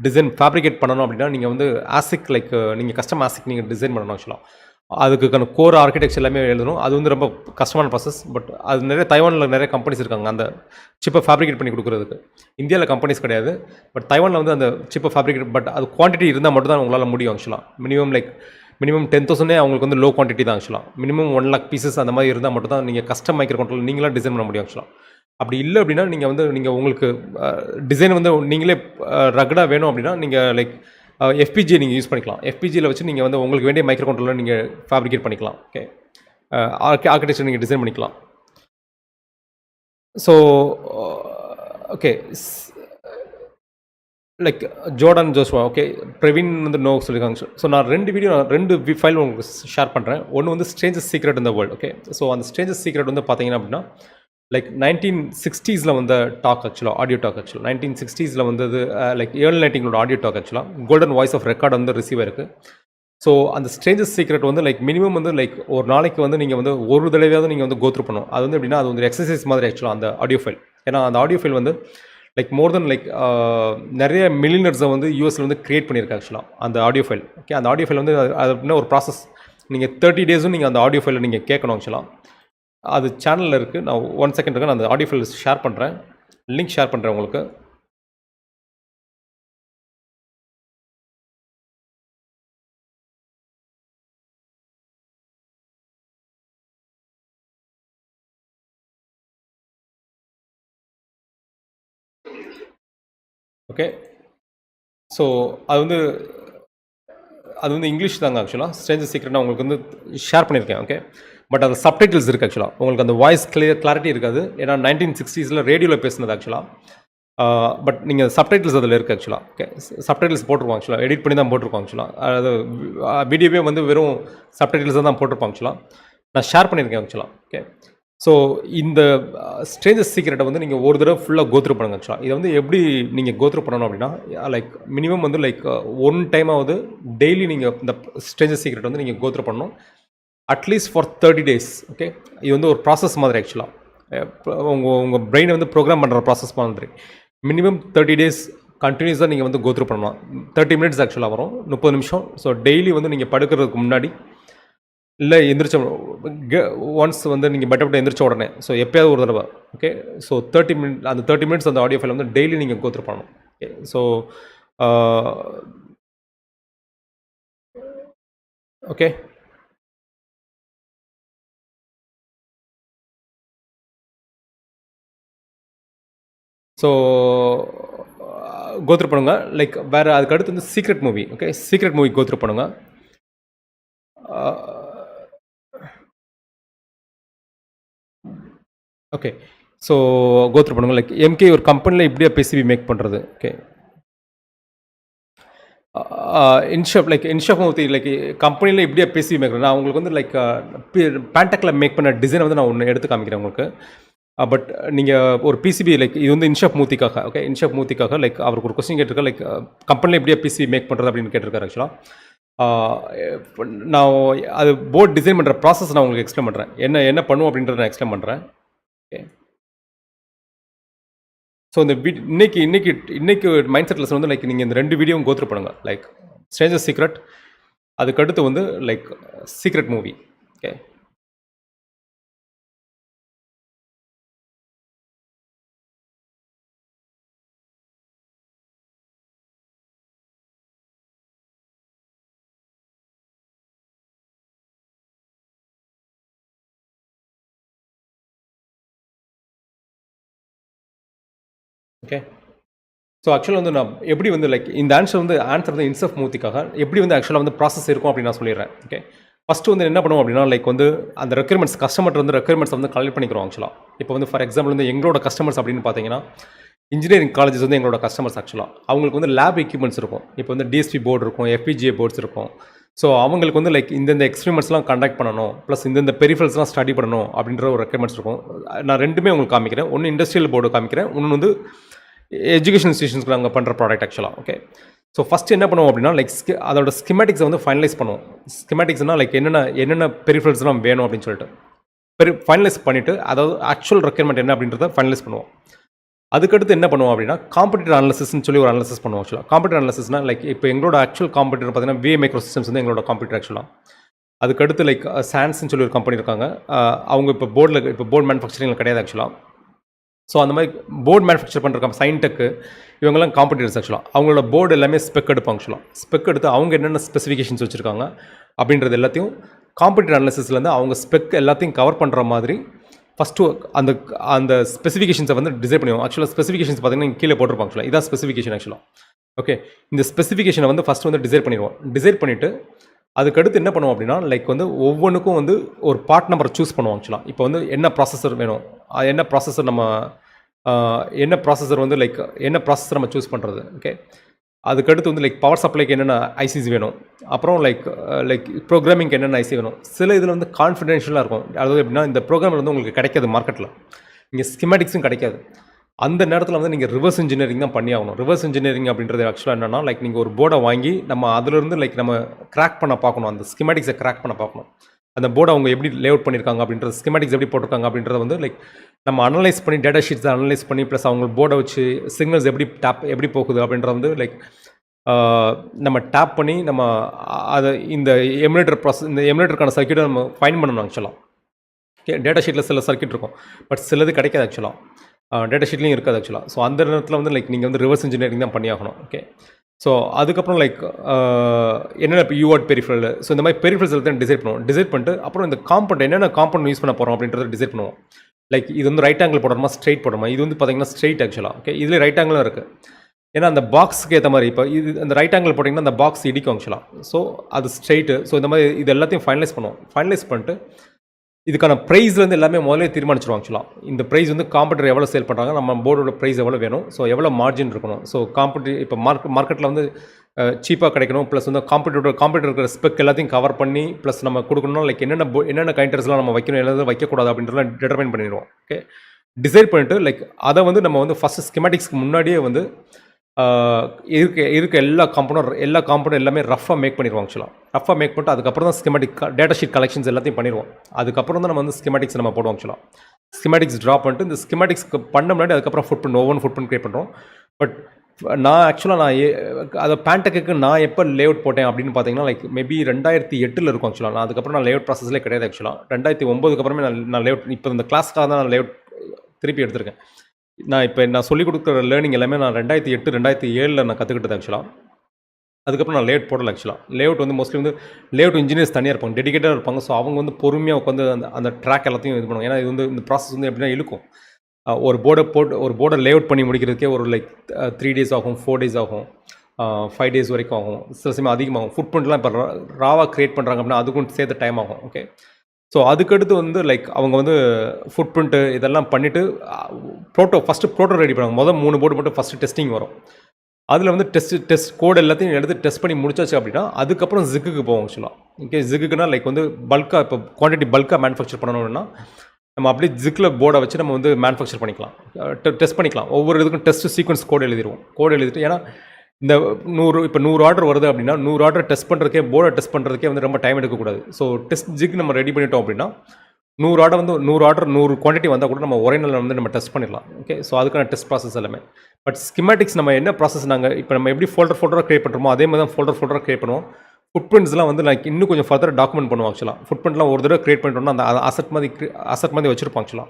டிசைன் ஃபேப்ரிகேட் பண்ணணும் அப்படின்னா நீங்கள் வந்து ASIC லைக் நீங்கள் கஸ்டம் ASIC நீங்கள் டிசைன் பண்ணணும். ஆக்சுவலாக அதுக்கான கோர் ஆர்கிடெக்சர் எல்லாமே எழுதணும். அது வந்து ரொம்ப கஷ்டமான ப்ராசஸ். பட் அது நிறைய தைவானில் நிறைய கம்பெனிஸ் இருக்காங்க அந்த சிப்பை ஃபேப்ரிகேட் பண்ணி கொடுக்குறதுக்கு. இந்தியாவில் கம்பெனிஸ் கிடையாது. பட் தைவானில் வந்து அந்த சிப்பை ஃபேப்ரிகேட், பட் அது குவான்டிட்டி இருந்தால் மட்டும் தான் உங்களால் முடியும். ஆக்சுவலாக மினிமம் 10,000 அவங்களுக்கு வந்து லோ குவான்டிட்டி தான். ஆக்சுவலாக மினிமம் 1 lakh பீசஸ் அந்த மாதிரி இருந்தால் மட்டும் தான் நீங்கள் கஸ்டம் மைக்ரோ கண்ட்ரோல் நீங்களாக டிசைன் பண்ண முடியும். ஆக்சுவலாக அப்படி இல்லை அப்படின்னா நீங்கள் உங்களுக்கு டிசைன் வந்து நீங்களே ரகடாக வேணும் அப்படின்னா நீங்கள் லைக் FPGA நீங்கள் யூஸ் பண்ணிக்கலாம். FPGAவில் வச்சு நீங்கள் வந்து உங்களுக்கு வேண்டிய மைக்ரோ கண்ட்ரோலர் நீங்கள் ஃபேப்ரிகேட் பண்ணிக்கலாம். ஓகே ஆர்கிடெக்சர் நீங்கள் டிசைன் பண்ணிக்கலாம். So okay like Jordan Joshua, okay Praveen வந்து நோ சொல்லியிருக்காங்க. ஸோ நான் 2 ஃபைல் உங்களுக்கு ஷேர் பண்ணுறேன். ஒன்று வந்து ஸ்ட்ரேஞ்சஸ் secret in the world. Okay so அந்த ஸ்ட்ரேஞ்சஸ் சீக்ரெட் வந்து பார்த்தீங்கன்னா அப்படின்னா லைக் 1960s வந்த டாக். ஆக்சுவலாக ஆடியோ டாக். ஆக்சுவலாக 1960s வந்தது. லைக் ஏர்ல் நைட்டிங்களோட ஆடியோ டாக். ஆக்சுவலாக கோல்டன் வாய்ஸ் ஆஃப் ரெக்கார்ட் வந்து ரிசீவ் ஆயிருக்கு. ஸோ அந்த ஸ்ட்ரேஞ்சஸ் சீக்ரெட் வந்து லைக் மினிமம் வந்து லைக் ஒரு நாளைக்கு வந்து நீங்கள் வந்து ஒரு தடவையாவது நீங்கள் வந்து கோத்ரூ பண்ணணும். அது வந்து எப்படின்னா அது வந்து எக்ஸசைஸ் மாதிரி ஆக்சுவலாக அந்த ஆடியோ ஃபைல். ஏன்னா அந்த ஆடியோ ஃபைல் வந்து லைக் மோர் தென் லைக் நிறைய மில்லியனர்ஸை வந்து யூஎஸில் வந்து கிரியேட் பண்ணியிருக்கு ஆக்சுவலாக அந்த ஆடியோ ஃபைல். ஓகே, அந்த ஆடியோ ஃபைல் வந்து அது அப்படின்னா ஒரு ப்ராசஸ். நீங்கள் 30 டேஸும் நீங்கள் அந்த ஆடியோ ஃபைலை நீங்கள் கேட்கணும் ஆக்சுவலாக. அது சேனலில் இருக்குது. நான் 1 செகண்ட் இருக்கு, நான் அந்த ஆடியோ ஃபைல் ஷேர் பண்ணுறேன், லிங்க் ஷேர் பண்ணுறேன் உங்களுக்கு. ஓகே, ஸோ அது வந்து இங்கிலீஷ் தாங்க ஆக்சுவலாக. ஸ்ட்ரேஞ்சர் சீக்ரெட் நான் உங்களுக்கு வந்து ஷேர் பண்ணியிருக்கேன். ஓகே, பட் அது சப்டைட்டில்ஸ் இருக்குது ஆக்சுவலாக. உங்களுக்கு அந்த வாய்ஸ் கிளாரிட்டி இருக்காது, ஏன்னா 1960s ரேடியோவில் பேசுனது ஆக்சுவலாக. பட் நீங்கள் சப்டைட்டில்ஸ் அதில் இருக்குது ஆக்சுவலாக. ஓகே, சப்டைட்டில்ஸ் போட்டிருப்போம் ஆக்சுவலாக, எடிட் பண்ணி தான் போட்டிருப்போம் ஆக்சுவலாக. அது வீடியோவே வந்து வெறும் சப்டைட்டில்ஸ் தான் போட்டிருப்போம் ஆக்சுவலாக. நான் ஷேர் பண்ணியிருக்கேன் ஆக்சுவலாக. ஓகே, ஸோ இந்த ஸ்ட்ரேஞ்சர் சீக்ரெட்டை வந்து நீங்கள் ஒரு தடவை ஃபுல்லாக கோத்ரூ பண்ணுங்க ஆக்சுவலாக. இதை வந்து எப்படி நீங்கள் கோத்ரூ பண்ணணும் அப்படின்னா லைக் மினிமம் வந்து லைக் 1 டைமாவது டெய்லி நீங்கள் இந்த ஸ்ட்ரேஞ்சர் சீக்ரெட் வந்து நீங்கள் கோத்ரூ பண்ணணும், அட்லீஸ்ட் ஃபார் 30 days. ஓகே, இது வந்து ஒரு ப்ராசஸ் மாதிரி ஆக்சுவலாக. உங்கள் பிரெயினை வந்து ப்ரோக்ராம் பண்ணுற ப்ராசஸ் மாதிரி. மினிமம் 30 days கண்டினியூஸாக நீங்கள் வந்து கோத்ரூ பண்ணலாம். 30 minutes ஆக்சுவலாக வரும், 30 நிமிஷம். ஸோ டெய்லி வந்து நீங்கள் படுக்கிறதுக்கு முன்னாடி இல்லை எந்திரிச்ச ஒன்ஸ் வந்து நீங்கள் பெட்டப்பட்டு எந்திரிச்ச உடனே, ஸோ எப்போயாவது ஒரு தடவை. ஓகே, ஸோ 30 minutes அந்த ஆடியோ ஃபைல் வந்து டெய்லி நீங்கள் கோத்ரூ பண்ணணும். Okay, so okay, so go through பண்ணுங்க. லைக் வேறு அதுக்கு அடுத்து வந்து secret movie. Okay, secret movie go through பண்ணுங்க. ஓகே, ஸோ கோத்ரூ பண்ணுங்க. லைக் எம்கே ஒரு கம்பெனியில் இப்படியா பிசிபி மேக் பண்ணுறது. ஓகே, இன்ஷாப் மூர்த்தி லைக் கம்பெனியில் இப்படியா பிசிபி மேக் பண்ணுறேன். நான் உங்களுக்கு வந்து லைக் பேண்டக்கில் மேக் பண்ண டிசைனை வந்து நான் ஒன்று எடுத்து காமிக்கிறேன் உங்களுக்கு. பட் நீங்கள் ஒரு பிசிபி லைக் இது வந்து இன்ஷாப் மூர்த்திக்காக. ஓகே, இன்ஷாப் மூர்த்திக்காக லைக் அவருக்கு ஒரு கொஸ்டின் கேட்டிருக்கேன், லைக் கம்பெனியில் எப்படியா பிசிபி மேக் பண்ணுறது அப்படின்னு கேட்டிருக்காரு ஆக்சுவலாக. நான் அது போர்ட் டிசைன் பண்ணுற ப்ராசஸ் நான் உங்களுக்கு எக்ஸ்பிளைன் பண்ணுறேன், என்ன பண்ணுவோம் அப்படின்றத நான் எக்ஸ்பிளைன் பண்ணுறேன். ஓகே, ஸோ இந்த இன்னைக்கு மைண்ட் செட் லெசன் வந்து லைக் நீங்கள் இந்த 2 வீடியோவும் கோத்ரூ பண்ணுங்கள். லைக் ஸ்ட்ரேஞ்சர் சீக்ரெட், அதுக்கடுத்து வந்து like secret movie. Okay, okay, so ஆக்சுவலாக வந்து நான் எப்படி வந்து லைக் இந்த ஆன்சர் வந்து இன்ஷாப் மூர்த்திக்காக எப்படி வந்து ஆக்சுவலாக வந்து ப்ராசஸ் இருக்கும் அப்படின்னு நான் சொல்லிடுறேன். ஓகே, ஃபஸ்ட்டு வந்து என்ன பண்ணுவோம் அப்படின்னா லைக் வந்து அந்த ரெக்யர்மெண்ட்ஸ் கஸ்டமர் வந்து ரெக்யர்மெண்ட்ஸ் வந்து கலெக்ட் பண்ணிக்கிறோம் ஆக்சுவலாக. இப்போ வந்து ஃபார் எக்ஸாம்பிள் வந்து எங்களோட கஸ்டமர்ஸ் அப்படின்னு பார்த்தீங்கன்னா இன்ஜினியரிங் காலேஜஸ் வந்து எங்களோட கஸ்டமர்ஸ் ஆக்சுவலாக. அவங்களுக்கு வந்து லேப் எக்யூப்மெண்ட்ஸ் இருக்கும். இப்போ வந்து டிஎஸ்பி போர்டு இருக்கும், FPGA போர்ட்ஸ் இருக்கும். ஸோ அவங்களுக்கு வந்து லைக் இந்தந்த எக்ஸ்பெரிமெண்ட்ஸ்லாம் கண்டக்ட் பண்ணணும், ப்ளஸ் இந்தந்த பெரிஃபரல்ஸ்லாம் ஸ்டடி பண்ணணும் அப்படின்ற ஒரு ரெக்யர்மெண்ட்ஸ் இருக்கும். நான் 2மே உங்களுக்கு காமிக்கிறேன். ஒன்று இண்டஸ்ட்ரியல் போர்டு காமிக்கிறேன், ஒன்று வந்து எஜுகேஷன் இன்ஸ்டியூஷன்ஸ்க்கு நாங்கள் பண்ணுற ப்ராடக்ட் ஆக்சுவலாக. ஓகே, ஸோ ஃபஸ்ட்டு என்ன பண்ணுவோம் அப்படின்னா லைக் அதோட ஸ்கிமேட்டிக்ஸை வந்து ஃபைனலைஸ் பண்ணுவோம். ஸ்கிமேட்டிக்ஸ்னால் லைக் என்னென்ன பெரிஃபரல்ஸ்லாம் வேணும் அப்படின்னு சொல்லிட்டு ஃபைனலைஸ் பண்ணிவிட்டு, அதாவது ஆக்சுவல் ரெக்யர்மெண்ட் என்ன அப்படின்றத ஃபைனலைஸ் பண்ணுவோம். அதுக்கடுத்து என்ன பண்ணுவோம் அப்படின்னா காம்படிட்டர் அனாலிசிஸ்னு சொல்லி ஒரு அனாலிசிஸ் பண்ணுவோம் ஆக்சுவலாக. காம்படிட்டர் அனாலிசிஸ்னால் லைக் இப்போ எங்களோட ஆக்சுவல் காம்படிட்டர் பார்த்தீங்கன்னா VA மைக்ரோ சிஸ்டம்ஸ் வந்து எங்களோட காம்படிட்டர் ஆக்சுவலாக. அதுக்கடுத்து லைக் சான்ஸ்ன்னு சொல்லி ஒரு கம்பெனி இருக்காங்க. அவங்க இப்போ போர்டு மேனுஃபேக்சரிங்கில் கிடையாது ஆக்சுவலாக. ஸோ அந்த மாதிரி போர்டு மேனுஃபேக்சர் பண்ணுற சைன்டெக்கு இவங்கெல்லாம் காம்படிட்டர்ஸ் ஆக்சுவலாக. அவங்களோட போர்டு எல்லாமே ஸ்பெக் எடுப்பாங்க ஆக்சுவலாக. ஸ்பெக் எடுத்து அவங்க என்னென்ன ஸ்பெசிஃபிகேஷன்ஸ் வச்சுருக்காங்க அப்படின்றது எல்லாத்தையும் காம்படிட்டர் அனாலிசிஸ்லேருந்து அவங்க ஸ்பெக் எல்லாத்தையும் கவர் பண்ணுற மாதிரி ஃபஸ்ட்டு அந்த ஸ்பெசிஃபிகேஷன்ஸை வந்து டிசைன் பண்ணுவோம். ஆக்சுவலாக ஸ்பெசிஃபிகேஷன்ஸ் பார்த்தீங்கன்னா கீழே போட்டிருப்பாங்க ஆக்சுவலாக. இதான் ஸ்பெசிஃபிகேஷன் ஆக்சுவலாக. ஓகே, இந்த ஸ்பெசிஃபிகேஷனை வந்து ஃபஸ்ட்டு வந்து டிசைன் பண்ணிடுவோம். டிசைன் பண்ணிவிட்டு அதுக்கடுத்து என்ன பண்ணுவோம் அப்படின்னா லைக் வந்து ஒவ்வொன்றுக்கும் வந்து ஒரு பார்ட் நம்பர் சூஸ் பண்ணுவோம் ஆக்சுவலாக. இப்போ வந்து என்ன ப்ராசஸர் வேணும், என்ன ப்ராசஸர் வந்து லைக் என்ன ப்ராசஸர் நம்ம சூஸ் பண்ணுறது. ஓகே, அதுக்கடுத்து வந்து லைக் பவர் சப்ளைக்கு என்னென்ன ஐசிஸ் வேணும், அப்புறம் லைக் ப்ரோக்ராமிங்க்கு என்னென்ன ஐசி வேணும். சில இதில் வந்து கான்ஃபிடென்ஷியலாக இருக்கும். அதாவது எப்படின்னா இந்த ப்ரோக்ராம் வந்து உங்களுக்கு கிடைக்காது மார்க்கெட்டில், இங்கே ஸ்கிமேட்டிக்ஸும் கிடைக்காது. அந்த நேரத்தில் வந்து நீங்கள் ரிவர்ஸ் இன்ஜினியரிங் தான் பண்ணி ஆகணும். ரிவர்ஸ் இன்ஜினியரிங் அப்படின்றது ஆக்சுவலாக என்னென்னா லைக் நீங்கள் ஒரு போர்டை வாங்கி நம்ம அதிலிருந்து லைக் நம்ம கிராக் பண்ண பார்க்கணும். அந்த ஸ்கிமேட்டிக்ஸை கிராக் பண்ண பார்க்கணும். அந்த போர்டை அவங்க எப்படி லேஅவுட் பண்ணியிருக்காங்க அப்படின்றது, ஸ்கிமேட்டிக்ஸ் எப்படி போட்டிருக்காங்க அப்படின்றத வந்து லைக் நம்ம அனலைஸ் பண்ணி டேட்டா ஷீட்ஸை அனலைஸ் பண்ணி ப்ளஸ் அவங்க போர்டை வச்சு சிக்னல்ஸ் எப்படி போகுது அப்படின்றத வந்து லைக் நம்ம டேப் பண்ணி நம்ம அதை இந்த எமுலேட்டருக்கான சர்க்யூட்டை நம்ம ஃபைன் பண்ணணும் ஆக்சுவலாக. ஓகே, டேட்டா ஷீட்டில் சில சர்க்யூட் இருக்கும், பட் சிலது கிடைக்காது ஆக்சுவலாக. டேட்டா ஷீட்லையும் இருக்காது ஆக்சுவலாக. ஸோ அந்த நேரத்தில் வந்து லைக் நீங்கள் வந்து ரிவர்ஸ் இன்ஜினியரிங் தான் பண்ணியாகணும். ஓகே, ஸோ அதுக்கப்புறம் லைக் என்னென்ன இப்போ யூஆர்ட் பெரிஃபரல், ஸோ இந்த மாதிரி பெரிஃபரல்ஸ் எல்லாத்தையும் டிசைட் பண்ணிட்டு அப்புறம் இந்த காம்பவுண்ட் என்னென்ன காம்பவுண்ட் யூஸ் பண்ண போகிறோம் அப்படின்றத டிசைட் பண்ணுவோம். லைக் இது வந்து ரைட் ஆங்கிள் போடுறோமா ஸ்ட்ரைட் போடுறோமா, இது வந்து பார்த்தீங்கன்னா ஸ்ட்ரைட் ஆக்சுவலாக. ஓகே, இதில் ரைட் ஆங்கிளும் இருக்குது. ஏன்னா அந்த பாக்ஸுக்கு ஏற்ற மாதிரி இப்போ இது அந்த ரைட் ஆங்கிள் போட்டிங்கன்னா அந்த பாக்ஸ் இடிக்கும் ஆக்சுவலாக. ஸோ அது ஸ்ட்ரைட்டு. ஸோ இந்த மாதிரி இது எல்லாத்தையும் ஃபைனலைஸ் பண்ணுவோம். ஃபைனலைஸ் பண்ணிட்டு இதுக்கான ப்ரைஸ் வந்து எல்லாமே முதலே தீர்மானிச்சிடுவோம் ஆக்சுவலாக. இந்த ப்ரைஸ் வந்து காம்படிட்டர் எவ்வளோ சேல் பண்ணுறாங்க, நம்ம போர்டோட ப்ரைஸ் எவ்வளோ வேணும், ஸோ எவ்வளோ மார்ஜின் இருக்கணும். ஸோ இப்போ மார்க்கெட்டில் வந்து சீப்பாக கிடைக்கணும், ப்ளஸ் வந்து காம்படிட்டர் இருக்கிற ஸ்பெக் எல்லாத்தையும் கவர் பண்ணி ப்ளஸ் நம்ம கொடுக்கணும். லைக் என்னென்ன கைண்டர்ஸ்லாம் நம்ம வைக்கணும், எல்லாத்தையும் வைக்கக்கூடாது அப்படின்றலாம் டிட்டர்மைன் பண்ணிடுவோம். ஓகே, டிசைட் பண்ணிட்டு லைக் அதை வந்து நம்ம வந்து ஃபஸ்ட்டு ஸ்கிமேட்டிக்ஸ்க்கு முன்னாடியே வந்து இருக்க எல்லா காம்பவுண்டும் எல்லாமே ரஃபாக மேக் பண்ணிடுவோம் ஆக்சுவலாக. ரஃபாக மேக் பண்ணிட்டு அதுக்கப்புறம் தான் ஸ்கிமேட்டிக் டேட்டா ஷீட் கலெக்ஷன்ஸ் எல்லாத்தையும் பண்ணிடுவோம். அதுக்கப்புறம் தான் நம்ம வந்து ஸ்கிமேட்டிக்ஸ் நம்ம போடுவோம் ஆக்சுவலாக. ஸ்கிமேட்டிக்ஸ் ட்ரா பண்ணிட்டு இந்த ஸ்கிமேட்டிக்ஸ்க்கு பண்ண முன்னாடி அதுக்கப்புறம் ஃபுட் பிரிண்ட் கிரியேட் பண்ணுறோம். பட் நான் ஆக்சுவலாக அதை பேண்டெக்கு நான் எப்போ லேஅவுட் போட்டேன் அப்படின்னு பார்த்தீங்கன்னா லைக் மேபி 2008 இருக்கும் ஆக்சுவலாக. நான் அதுக்கப்புறம் நான் லேஅவுட் ப்ராசஸ்லேயே கிடையாது ஆக்சுவலாக. 2009 அப்புறமே நான் லேஅவுட் இப்போ இந்த கிளாஸ்க்காக தான் நான் லேஅவுட் திருப்பி எடுத்திருக்கேன். நான் சொல்லிக் கொடுக்குற லேர்னிங் எல்லாமே நான் 2008 2007 நான் கற்றுக்கிட்டது ஆக்சுவலாக. அதுக்கப்புறம் நான் லேஅவுட் போடல ஆக்சுவலாக. லேஅவுட் வந்து மோஸ்ட்லி வந்து லேஅவுட் இன்ஜினியர்ஸ் தனியாக இருப்பாங்க, டெடிகேட்டாக இருப்பாங்க. ஸோ அவங்க வந்து பொறுமையாக உட்காந்து அந்த ட்ராக் எல்லாத்தையும் இது பண்ணுவாங்க. ஏன்னா இது வந்து இந்த ப்ராசஸ் வந்து எப்படின்னா இழுக்கும். ஒரு போர்டை லேஅவுட் பண்ணி முடிக்கிறதுக்கே ஒரு லைக் 3 days ஆகும், 4 days ஆகும், 5 days வரைக்கும் ஆகும். சில சமயம் அதிகமாகும். ஃபுட் பிரிண்ட்லாம் இப்போ ராவாக க்ரியேட் பண்ணுறாங்க அப்படின்னா அதுக்கும் சேர்த்து டைம் ஆகும். ஓகே, ஸோ அதுக்கடுத்து வந்து லைக் அவங்க வந்து ஃபுட் பிரிண்ட்டு இதெல்லாம் பண்ணிவிட்டு ஃபஸ்ட்டு ப்ரோட்டோ ரெடி பண்ணுவாங்க. 3 போர்டு மட்டும் ஃபஸ்ட்டு டெஸ்டிங் வரும். அதில் வந்து டெஸ்ட் கோட் எல்லாத்தையும் எடுத்து டெஸ்ட் பண்ணி முடிச்சாச்சு அப்படின்னா அதுக்கப்புறம் ஜிக்குக்கு போவோம் ஆக்சுவலாக. ஓகே, ஜிக்குனா லைக் வந்து இப்போ குவான்டிட்டி பல்காக மேனுஃபேக்சர் பண்ணணும்னா நம்ம அப்படியே ஜிக்கில் போர்டை வச்சு நம்ம வந்து மேனுஃபேக்சர் பண்ணிக்கலாம், டெஸ்ட் பண்ணிக்கலாம். ஒவ்வொரு இதுக்கும் டெஸ்ட் சீக்வன்ஸ் கோட் எழுதிட்டு ஏன்னா இந்த 100 ஆர்டர் வருது அப்படின்னா 100 ஆர்டர் டெஸ்ட் பண்ணுறதுக்கே போர்டை டெஸ்ட் பண்ணுறதுக்கே வந்து ரொம்ப டைம் எடுக்கக்கூடாது. ஸோ டெஸ்ட் ஜிக் நம்ம ரெடி பண்ணிட்டோம் அப்படின்னா 100 ஆர்டர் 100 குவான்டிட்டி வந்தால் கூட நம்ம ஒரே நாளில் வந்து நம்ம டெஸ்ட் பண்ணிடலாம். ஓகே, ஸோ அதுக்கான டெஸ்ட் ப்ராசஸ் எல்லாமே. பட் ஸ்கிமேட்டிக்ஸ் நம்ம என்ன ப்ராசஸ் இப்போ நம்ம எப்படி ஃபோல்டராக க்ரியேட் பண்ணுறோமோ அதே மாதிரி தான் ஃபோல்டராக க்ரியேட் பண்ணுவோம். ஃபுட் பிரிண்ட்ஸ்லாம் வந்து லைக் இன்னும் கொஞ்சம் ஃபர்தர் டாக்குமெண்ட் பண்ணுவோம் ஆக்சுவலாக. ஃபுட் பிரிண்ட்லாம் ஒரு தடவை க்ரியேட் பண்ணிட்டோம்னா அந்த அசட் மாதிரி வச்சிருப்போம் ஆக்சுவலாக.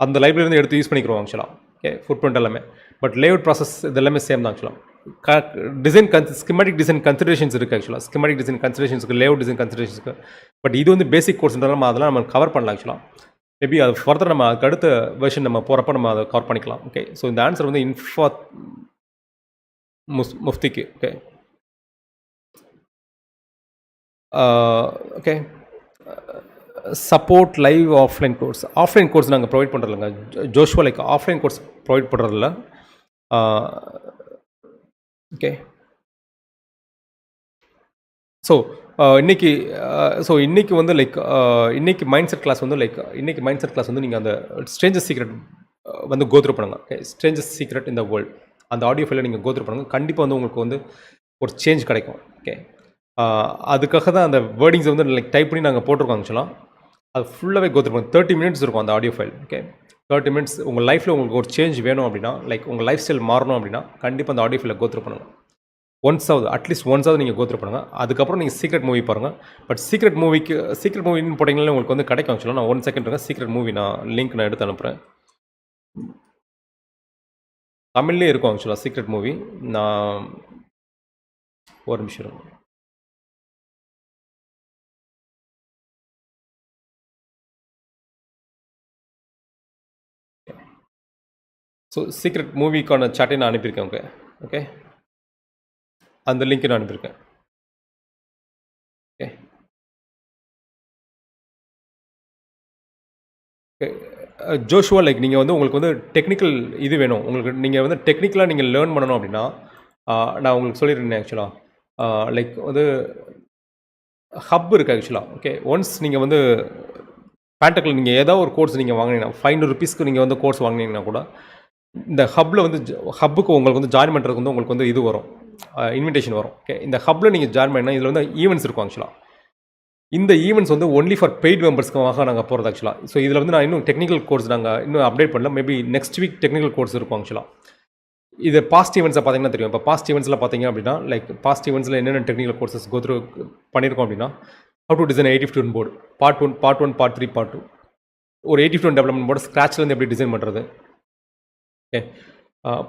அந்த லைப்ரரியிலேருந்து எடுத்து யூஸ் பண்ணிக்கிறோம் ஆக்சுவலாக. ஓகே, ஃபுட் பிரிண்ட் எல்லாமே. பட் லேஅவுட் ப்ராசஸ் இது எல்லாமே சேம் தான் ஆக்சுவலாக. ஸ்கிமேட்டிக் டிசைன் கன்சிடரேஷன்ஸ் இருக்குது ஆக்சுவலாக. ஸ்கிமேட்டிக் டிசைன் கன்சிடரேஷன்ஸ்க்கு, லேஅவுட் டிசைன் கன்சிடரேஷன்ஸ்க்கு. பட் இது வந்து பேசிக் கோர்ஸ்ன்றதால நம்ம அதெல்லாம் நம்ம கவர் பண்ணலாம் ஆக்சுவலாக. மேபி அது ஃபர்தர் நம்ம அதுக்கு அடுத்த வெர்ஷன் நம்ம போகிறப்ப நம்ம அதை கவர் பண்ணிக்கலாம். ஓகே, ஸோ இந்த ஆன்சர் வந்து முஃப்திக்கு. Okay, okay, support live offline course நாங்கள் ப்ரொவைட் பண்ணுறதில்லங்க. Joshua like offline course provide பண்ணுறதில்ல. ஓகே, ஸோ இன்றைக்கி வந்து லைக் இன்றைக்கி மைண்ட் செட் கிளாஸ் வந்து நீங்கள் அந்த ஸ்ட்ரேஞ்சர்ஸ் சீக்ரெட் வந்து கோத்ரூ பண்ணுங்கள். ஓகே, ஸ்ட்ரேஞ்சர்ஸ் சீக்ரெட் இந்த வேர்ல்டு அந்த ஆடியோ ஃபைலை நீங்கள் கோத்ரூ பண்ணுங்கள். கண்டிப்பாக வந்து உங்களுக்கு வந்து ஒரு சேஞ்ச் கிடைக்கும். ஓகே, அதுக்காக தான் அந்த வேர்டிங்ஸை வந்து லைக் டைப் பண்ணி நாங்கள் போட்டிருக்கோம் ஆக்சுவலாக. அது ஃபுல்லாகவே கோத்ரூ பண்ணுங்க. 30 minutes இருக்கும் அந்த ஆடியோ ஃபைல். Okay, 30 minutes. உங்கள் லைஃப்பில் உங்களுக்கு ஒரு சேஞ்ச் வேணும் அப்படின்னா, லைக் உங்கள் லைஃப் ஸ்டைல் மாறணும் அப்படின்னா கண்டிப்பாக அந்த ஆடியோ ஃபைலை கோத்ரூ பண்ணுங்கள். அட்லீஸ்ட் ஒன்ஸாவது நீங்கள் கோத்ரூ பண்ணுங்கள். அதுக்கப்புறம் நீங்கள் சீக்ரெட் மூவி பாருங்கள். பட் சீக்ரெட் மூவின்னு போட்டிங்கனாலே உங்களுக்கு வந்து கிடைக்கும் ஆக்சுவலாக. நான் 1 second இருக்கேன். சீக்ரெட் மூவி லிங்க் நான் எடுத்து அனுப்புகிறேன். தமிழ்லேயே இருக்கும் ஆக்சுவலாக சீக்ரெட் மூவி. நான் ஒரு நிமிஷம். ஸோ சீக்ரெட் மூவிக்கான சாட்டை நான் அனுப்பியிருக்கேன். ஓகே, ஓகே, அந்த லிங்க் நான் அனுப்பியிருக்கேன். ஓகே, ஜோஷுவா லைக் நீங்கள் வந்து உங்களுக்கு வந்து டெக்னிக்கல் இது வேணும், உங்களுக்கு நீங்கள் வந்து டெக்னிக்கலாக நீங்கள் லேர்ன் பண்ணணும் அப்படின்னா நான் உங்களுக்கு சொல்லியிருந்தேன் ஆக்சுவலாக. லைக் வந்து ஹப் இருக்குது ஆக்சுவலாக. ஓகே, ஒன்ஸ் நீங்கள் வந்து பேண்டக்கில் நீங்கள் ஏதாவது ஒரு கோர்ஸ் நீங்கள் வாங்கினீங்கன்னா 500 rupeesக்கு நீங்கள் வந்து கோர்ஸ் வாங்கினீங்கன்னா கூட இந்த ஹப்பில் வந்து ஹப்புக்கு உங்களுக்கு வந்து ஜாயின் பண்ணுறதுக்கு வந்து உங்களுக்கு வந்து இது வரும், இன்விடேஷன் வரும். ஓகே, இந்த ஹப்பில் நீங்கள் ஜாயின் பண்ணால் இதில் வந்து ஈவெண்ட்ஸ் இருக்கும் ஆக்சுவலாக. இந்த ஈவெண்ட்ஸ் வந்து ஒன்லி ஃபார் பெய்ட் மெம்பர்ஸ்க்காக நாங்கள் போகிறது ஆக்சுவலாக. ஸோ இதில் வந்து நான் இன்னும் டெக்னிக்கல் கோர்ஸ் நாங்கள் இன்னும் அப்டேட் பண்ணல. Maybe next week technical course இருக்கும் ஆக்சுவலாக. இது பாஸ்ட் ஈவெண்ட்ஸை பார்த்தீங்கன்னா தெரியும். இப்போ பாஸ்ட் ஈவெண்ட்ஸில் பார்த்தீங்க அப்படின்னா லைக் பாஸ்ட் ஈவெண்ட்ஸில் என்னென்ன டெக்னிக்கல் கோர்சஸ் கோத்ரூ பண்ணியிருக்கோம் அப்படின்னா, how to design 8051 board, part 1, part 3, part 2. ஒரு 8051 டெவலப்மெண்ட் போர்டு ஸ்க்ராட்ச்லேருந்து எப்படி டிசைன் பண்ணுறது. ஓகே,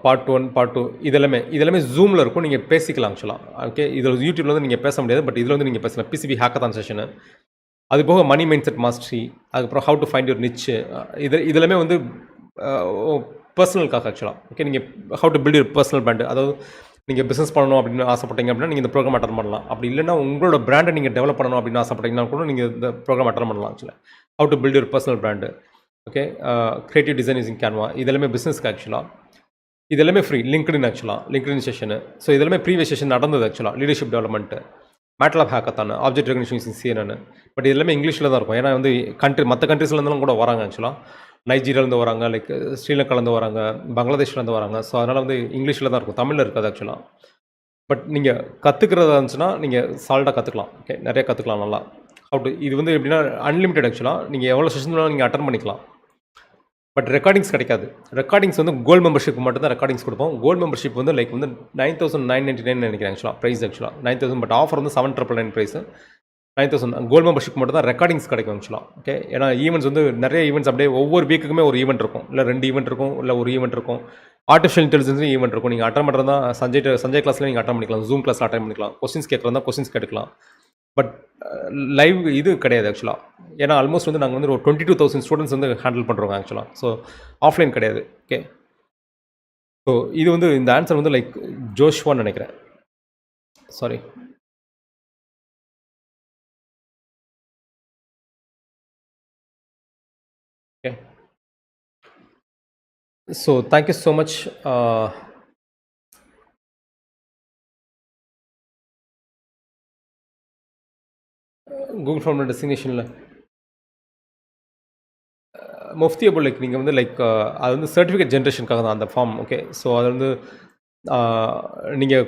பார்ட் 1, பார்ட் 2 இதெல்லாமே ஜூமில் இருக்கும். நீங்கள் பேசிக்கலாம் ஆக்சுவலாக. ஓகே, இதில் யூடியூப்ல வந்து நீங்கள் பேச முடியாது, பட் இதில் வந்து நீங்கள் பேசலாம். பிசிபி ஹேக்கத்தான் செஷனு, அது போக மணி மைண்ட் செட் மாஸ்டரி, அதுக்கப்புறம் how to find your niche, இதெல்லாமே வந்து பர்சனலுக்காக ஆக்சுவலாக. ஓகே, நீங்கள் how to build your personal brand, அதாவது நீங்கள் பிஸ்னஸ் பண்ணணும் அப்படின்னு ஆசைப்பட்டீங்க அப்படின்னா நீங்கள் இந்த ப்ரோக்ராம் அட்டன் பண்ணலாம். அப்படி இல்லைன்னா உங்களோட பிராண்டை நீங்கள் டெவலப் பண்ணணும் அப்படின்னு ஆசைப்பட்டீங்கன்னா கூட நீங்கள் இந்த ப்ரோக்ராம் அட்டன் பண்ணலாம் ஆக்சுவலாக. How to build your personal brand. Okay, creative design using Canva, இதெல்லாமே பிஸ்னஸ்க்கு ஆக்சுவலாக. இதெல்லாமே ஃப்ரீ. லிங்க்டின் ஆக்சுவலாக, லிங்க்டின் செஷனு. ஸோ இதெல்லாமே ப்ரீவியஸ் செஷன் நடந்தது ஆக்சுவலாக. Leadership development, MATLAB hackathon, object recognition using CNN. But இது எல்லாமே இங்கிலீஷில் தான் இருக்கும். ஏன்னா வந்து மற்ற கண்ட்ரீஸ்லேருந்துலாம் கூட வராங்க ஆக்சுவலாக. நைஜீரியாலேருந்து வராங்க, லைக் ஸ்ரீலங்காலேருந்து வராங்க, பங்களாதேஷ்லேருந்து வராங்க. ஸோ அதனால் வந்து இங்கிலீஷில் தான் இருக்கும், தமிழில் இருக்காது ஆக்சுவலாக. பட் நீங்கள் கற்றுக்கிறதா இருந்துச்சுன்னா நீங்கள் சால்டாக கற்றுக்கலாம். ஓகே, நிறைய கற்றுக்கலாம் நல்லா. இது வந்து எப்படின்னா அன்லிமிட்டட் ஆக்சுவலாக. நீங்கள் எவ்வளோ செஷன் வேணாலும் நீங்கள் அட்டன் பண்ணிக்கலாம். பட் ரெக்கார்டிங்ஸ் கிடைக்காது. ரெக்கார்டிங்ஸ் வந்து கோல்டு மெம்பர்ஷிப் மட்டும் தான் ரெக்கார்டிங்ஸ் கொடுப்போம். கோல்டு மெம்பர்ஷிப் வந்து லைக் வந்து 9,999 நினைக்கிறேன் ஆக்சுவலாக ப்ரைஸ் ஆக்சுவலாக 9,000. பட் ஆஃபர் வந்து 7,999 ப்ரைஸு. 9,000 கோல்டு மெம்பர்ஷிப் மட்டும் தான் ரெக்கார்டிங்ஸ் கிடைக்கும் ஆக்சுவலாக. ஓகே, ஏன்னா ஈவெண்ட்ஸ் வந்து நிறைய ஈவெண்ட்ஸ் அப்படியே ஒவ்வொரு வீக்குக்குமே ஒரு ஈவெண்ட் இருக்கும், இல்லை 2 ஈவெண்ட் இருக்கும், இல்லை ஒரு ஈவெண்ட் இருக்கும். ஆர்டிஃபிஷியல் இன்டெலிஜென்ஸும் ஈவெண்ட் இருக்கும். நீங்கள் அட்டன் பண்ணுறதா சஞ்சய் கிளாஸில் நீங்கள் அட்டன் பண்ணிக்கலாம், ஜூம் கிளாஸில் அட்டன் பண்ணிக்கலாம். கொஸ்டின்ஸ் கேட்குறதா கொஸ்டின்ஸ் கேட்கலாம். பட் லைவ் இது கிடையாது ஆக்சுவலாக. ஏன்னா ஆல்மோஸ்ட் வந்து நாங்கள் வந்து ஒரு 22,000 ஸ்டூடெண்ட்ஸ் வந்து ஹேண்டில் பண்ணுறோங்க ஆக்சுவலாக. ஸோ ஆஃப்லைன் கிடையாது. ஓகே, ஸோ இது வந்து இந்த ஆன்சர் வந்து லைக் ஜோஷ்வான்னு நினைக்கிறேன். Sorry. Okay, so thank you so much. Google form டெஸ்டினேஷனில் முஃப்தியபுல் லைக் நீங்கள் வந்து லைக் அது வந்து சர்டிஃபிகேட் ஜென்ரேஷனுக்காக தான் அந்த ஃபார்ம். ஓகே, ஸோ அது வந்து நீங்கள்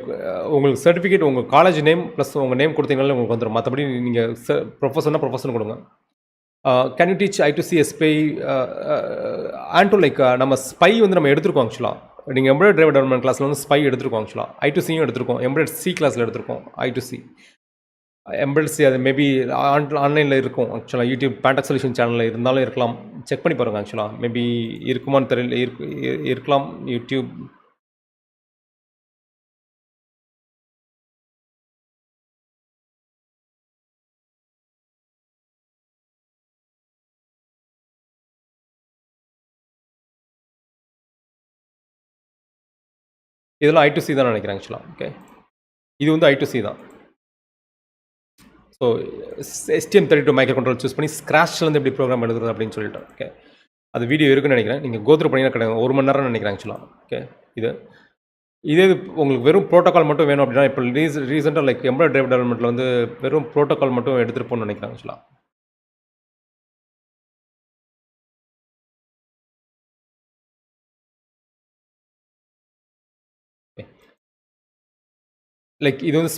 உங்களுக்கு சர்டிஃபிகேட் உங்கள் காலேஜ் நேம் ப்ளஸ் உங்கள் நேம் கொடுத்தீங்கனாலே உங்களுக்கு வந்துடும். மற்றபடி நீங்கள் ப்ரொஃபஸர்னா கொடுங்க. Can you teach I2C SPI Anto like நம்ம ஸ்பை வந்து நம்ம எடுத்துருக்கோம் ஆக்சுவலாக. நீங்கள் எம்ப்ராய்டரி டிரைவர் டெவலப்மெண்ட் கிளாஸில் வந்து ஸ்பை எடுத்துருக்கோம் ஆக்சுவலாக. I2Cயும் எடுத்துருக்கோம், எம்ப்ராய்டரி C கிளாஸில் எடுத்துருக்கோம் I2C. எம்ப்ராய்டரி C அது மேபி ஆன்லைனில் இருக்கும் ஆக்சுவலாக. யூடியூப் பேண்டக் சொல்யூஷன் சேனலில் இருந்தாலும் இருக்கலாம், செக் பண்ணி பாருங்கள் ஆக்சுவலாக. மேபி இருக்குமான்னு தெரியல, இருக்கலாம் யூடியூப். இதெல்லாம் I2C தான் நினைக்கிறேன் ஆக்சுவலாக. ஓகே, இது வந்து I2C தான். So STM32 micro control choose பண்ணி ஸ்க்ராட்ச்லேருந்து எப்படி ப்ரோக்ராம் எழுதுறது அப்படின்னு சொல்லிட்டு. ஓகே, அது வீடியோ இருக்குன்னு நினைக்கிறேன். நீங்கள் கோத்ரூ பண்ணிங்கன்னா கிடையாது, 1 மணி நேரம் நினைக்கிறேன் ஆக்சுவலாக. ஓகே, இதே உங்களுக்கு வெறும் ப்ரோட்டோக்கால் மட்டும் வேணும் அப்படின்னா இப்போ ரீசெண்டாக லைக் எம்ப்ராய்டரி டிரைவர் டெவலப்மெண்ட்டில் வந்து வெறும் ப்ரோட்டோக்கால் மட்டும் எடுத்துகிட்டு போகணும்னு நினைக்கிறேன் ஆக்சுவலாக. லைக் இது வந்து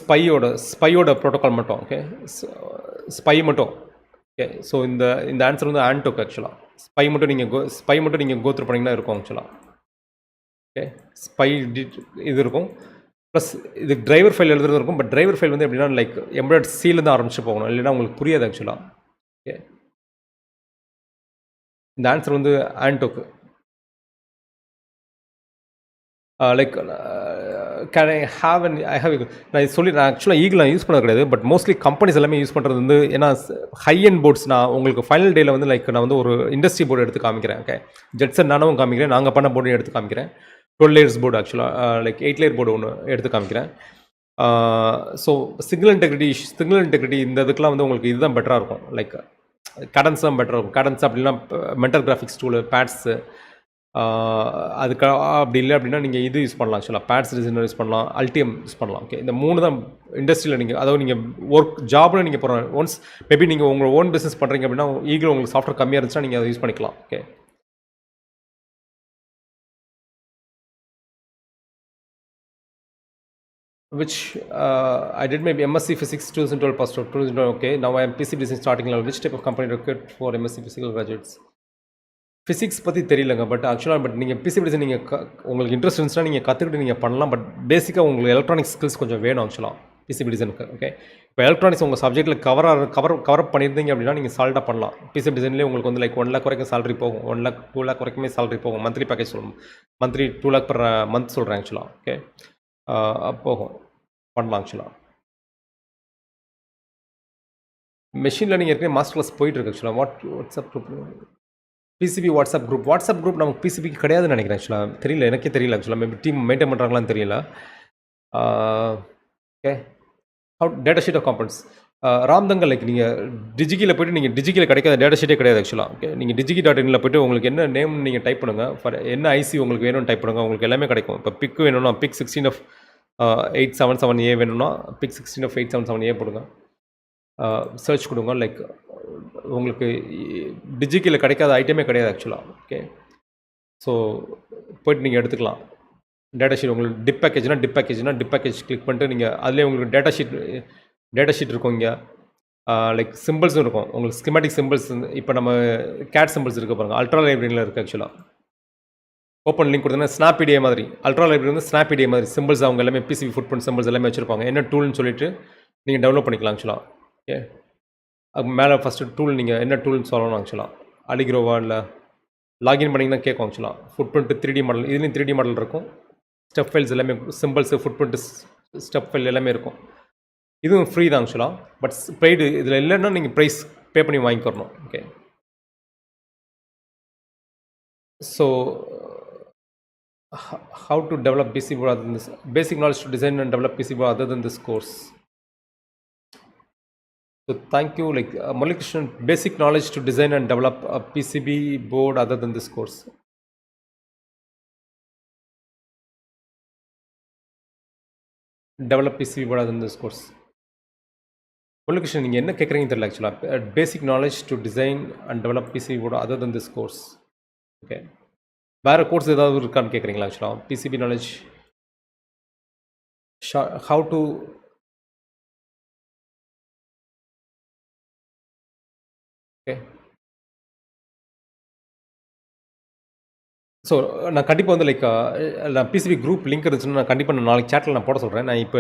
ஸ்பையோட ப்ரோட்டோக்கால் மட்டும். ஓகே, ஸ்பை மட்டும். ஓகே, ஸோ இந்த ஆன்சர் வந்து ஆன்டோக் ஆக்சுவலாக. ஸ்பை மட்டும் நீங்கள் கோத்ரூ பண்ணிங்கன்னா இருக்கும் ஆக்சுவலாக. ஓகே, ஸ்பை இது இருக்கும். ப்ளஸ் இது டிரைவர் ஃபைல் எழுதுறது இருக்கும். பட் டிரைவர் ஃபைல் வந்து எப்படின்னா லைக் எம்ப்ராய்டரி Cலேருந்து ஆரம்பிச்சு போகணும், இல்லைன்னா உங்களுக்கு புரியாது ஆக்சுவலாக. ஓகே, இந்த ஆன்சர் வந்து ஆன்டோக்கு. லைக் கேன் ஐ ஹாவ் நான் ஆக்சுவலாக ஈகிள் நான் யூஸ் பண்ணது கிடையாது. பட் மோஸ்ட்லி கம்பெனிஸ் எல்லாமே யூஸ் பண்ணுறது வந்து ஏன்னா ஹை எண்ட் போர்ட்ஸ். நான் உங்களுக்கு ஃபைனல் டேயில் வந்து லைக் நான் வந்து ஒரு இண்டஸ்ட்ரி போர்டு எடுத்து காமிக்கிறேன். ஓகே, ஜெட்சன் நானும் காமிக்கிறேன், நாங்கள் பண்ண போர்டும் எடுத்து காமிக்கிறேன். 12 லேயர்ஸ் போர்டு ஆக்சுவலாக லைக் 8 லேயர் போர்டு ஒன்று எடுத்து காமிக்கிறேன். ஸோ சிக்னல் இன்டெகிரிட்டி இந்த இதுக்கெலாம் வந்து உங்களுக்கு இதுதான் பெட்டராக இருக்கும். லைக் கடன்ஸ் தான் பெட்டராக இருக்கும். கடன்ஸ் அப்படின்னா மென்டல் கிராஃபிக்ஸ் டூலு, பேட்ஸு, அதுக்கு அப்படி இல்லை அப்படின்னா நீங்கள் இது யூஸ் பண்ணலாம் ஆக்சுவலாக. பேட்ஸ் டிசைனர் யூஸ் பண்ணலாம், அல்டிஎம் யூஸ் பண்ணலாம். ஓகே, இந்த 3 தான் இண்டஸ்ட்ரியில் நீங்கள், அதாவது நீங்கள் ஜாபில் நீங்கள் போகிறோம். ஒன்ஸ் மேபி நீங்கள் உங்கள் ஓன் பிஸ்னஸ் பண்ணுறீங்க அப்படின்னா ஈகிள் உங்களுக்கு சாஃப்ட்வேர் கம்மியாக இருந்துச்சுன்னா நீங்கள் அதை யூஸ் பண்ணிக்கலாம். Okay, which I did maybe MSc Physics 2012 post 2012. Okay, now I am PCB design starting level. Which type of company required for MSc Physical graduates? Physics பற்றி தெரியலங்க. பட் ஆக்சுவலாக நீங்கள் பிசிபி டிசைன் நீங்கள் உங்களுக்கு இன்ட்ரெஸ்ட் இருந்துச்சுன்னா நீங்கள் கற்றுக்கிட்டு நீங்கள் பண்ணலாம். பட் பேசிக்காக உங்களுக்கு எலக்ட்ரானிக்ஸ் ஸ்கில்ஸ் கொஞ்சம் வேணும் ஆக்சுவலாக பிசிபி டிசைனுக்கு. ஓகே, இப்போ எலக்ட்ரானிக்ஸ் உங்கள் சப்ஜெக்ட்டில் கவர் பண்ணியிருந்தீங்க அப்படின்னா நீங்கள் சால்ட்டாக பண்ணலாம். பிசிபி டிசைன்லேயே உங்களுக்கு வந்து லைக் 1 lakh வரைக்கும் சேலரி போகும். 1 lakh 2 lakh வரைக்குமே சேலரி போகும். மந்த்லி பேக்கேஜ் சொல்லணும். மந்த்லி 2 lakh per மந்த் சொல்கிறேன் ஆக்சுவலாக. ஓகே, போகும், பண்ணலாம் ஆக்சுவலாக. மெஷின் லேர்னிங் ஏற்கனவே மாஸ்டர் கிளாஸ் போயிட்டுருக்கு ஆக்சுவலாக. WhatsApp group PCB WhatsApp group நமக்கு பிசிபிக்கு கிடையாதுன்னு நினைக்கிறேன் ஆக்சுவலாக. தெரியல, எனக்கே தெரியல ஆக்சுவலாக. மேபி டீம் மெயின்டைன் பண்ணுறாங்களான்னு தெரியல. Okay, data sheet of components ராம்தங்கல் லைக் நீங்கள் டிஜிகியில் போய்ட்டு நீங்கள் டிஜிகியில் கிடைக்காத டேட்டா ஷீட்டே கிடையாது ஆக்சுவலாக. ஓகே, நீங்கள் டிஜிகி.inல போய்ட்டு உங்களுக்கு என்ன நேம் நீங்கள் டைப் பண்ணுங்கள், ஃபார் என்ன ஐசி உங்களுக்கு வேணும்னு டைப் பண்ணுங்கள், உங்களுக்கு எல்லாமே கிடைக்கும். இப்போ பிக் வேணும்னா பிக் 16 of 877A வேணும்னா பிக் 16 of 877A போடுங்க, சர்ச் கொடுங்க. லைக் உங்களுக்கு டிஜிகியில் கிடைக்காத ஐட்டமே கிடையாது ஆக்சுவலாக. ஓகே, ஸோ போய்ட்டு நீங்கள் எடுத்துக்கலாம் டேட்டா ஷீட். உங்களுக்கு டிப் பேக்கேஜ் கிளிக் பண்ணிட்டு நீங்கள் அதிலே உங்களுக்கு டேட்டா ஷீட் இருக்கும். இங்கே லைக் சிம்பிள்ஸும் இருக்கும், உங்களுக்கு ஸ்கிமேட்டிக் சிம்பிள்ஸ். இப்போ நம்ம கேட் சிம்பிள்ஸ் இருக்குது பாருங்கள், அல்ட்ரா லைப்ரரியில் இருக்குது ஆக்சுவலாக. ஓப்பன் லிங்க் கொடுத்தீங்கன்னா ஸ்னாப்பிடியே மாதிரி, அல்ட்ரா லைப்ரரி வந்து ஸ்னாப்பிடியே மாதிரி சிம்பிள்ஸ் அவங்க எல்லாமே பிசிபி ஃபுட்பிரிண்ட் சிம்பிள்ஸ் எல்லாமே வச்சுருப்பாங்க. என்ன டூல்னு சொல்லிட்டு நீங்கள் டெவலப் பண்ணிக்கலாம் ஆக்சுவலாக. ஓகே, அது மேலே ஃபஸ்ட்டு டூல் நீங்கள் என்ன டூல்னு சொல்லணும் ஆக்சுவலாக. அலிக்ரோவா இல்லை லாகின் பண்ணிங்கன்னா கேட்கும் ஆக்சுவலாக. ஃபுட்பிரிண்ட் 3D மாடல், இதுலேயும் 3D மாடல் இருக்கும். ஸ்டெப் ஃபைல்ஸ் எல்லாமே சிம்பிள்ஸு ஃபுட்பிரிண்ட் ஸ்டெப் ஃபைல் எல்லாமே இருக்கும். இதுவும் ஃப்ரீ தான் ஆக்சுவலாக. பட் பெய்டு இதில் இல்லைன்னா நீங்கள் ப்ரைஸ் பே பண்ணி வாங்கிக்கிறணும். Okay, so how to develop PCB other than this, basic knowledge to design and develop PCB other than this course. So thank you, like Malikrishnan, basic knowledge to design and develop a PCB board other than this course. Develop PCB board other than this course. Malikrishnan, நீங்கள் என்ன கேட்குறீங்கன்னு தெரியல ஆக்சுவலாக. Basic knowledge to design and develop PCB board other than this course. Okay, வேறு course ஏதாவது இருக்கான்னு கேட்குறீங்களா ஆக்சுவலாக? PCB knowledge, how to okay. So நான் கண்டிப்பாக வந்து லைக் நான் பிசிபி குரூப் லிங்க் இருந்துச்சுன்னா நான் கண்டிப்பாக நான் நாளைக்கு சேட்டில் நான் போட சொல்கிறேன். நான் இப்போ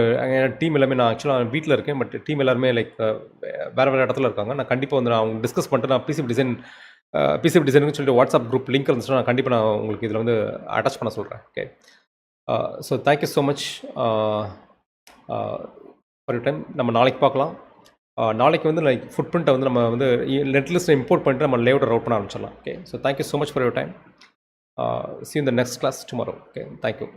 டீம் எல்லாமே நான் ஆக்சுவலாக வீட்டில் இருக்கேன். பட் டீம் எல்லாருமே லைக் வேறு இடத்துல இருக்காங்க. நான் கண்டிப்பாக வந்து நான் அவங்க டிஸ்கஸ் பண்ணிட்டு நான் பிசிபி டிசைனுன்னு சொல்லிட்டு வாட்ஸ்அப் குரூப் லிங்க் இருந்துச்சுன்னா நான் கண்டிப்பாக நான் உங்களுக்கு இதில் வந்து அட்டாச் பண்ண சொல்கிறேன். Okay, so thank you so much for you time. நம்ம நாளைக்கு பார்க்கலாம். நாளைக்கு வந்து லைக் ஃபுட்பிரிண்ட்டை வந்து நம்ம வந்து நெட்லிஸ்ட்டை இம்போர்ட் பண்ணிட்டு நம்ம லேஅவுட்டை ரவுட் பண்ண ஆரம்பிச்சிடலாம். Okay, so thank you so much for your time. See you in the next class tomorrow. Okay, thank you.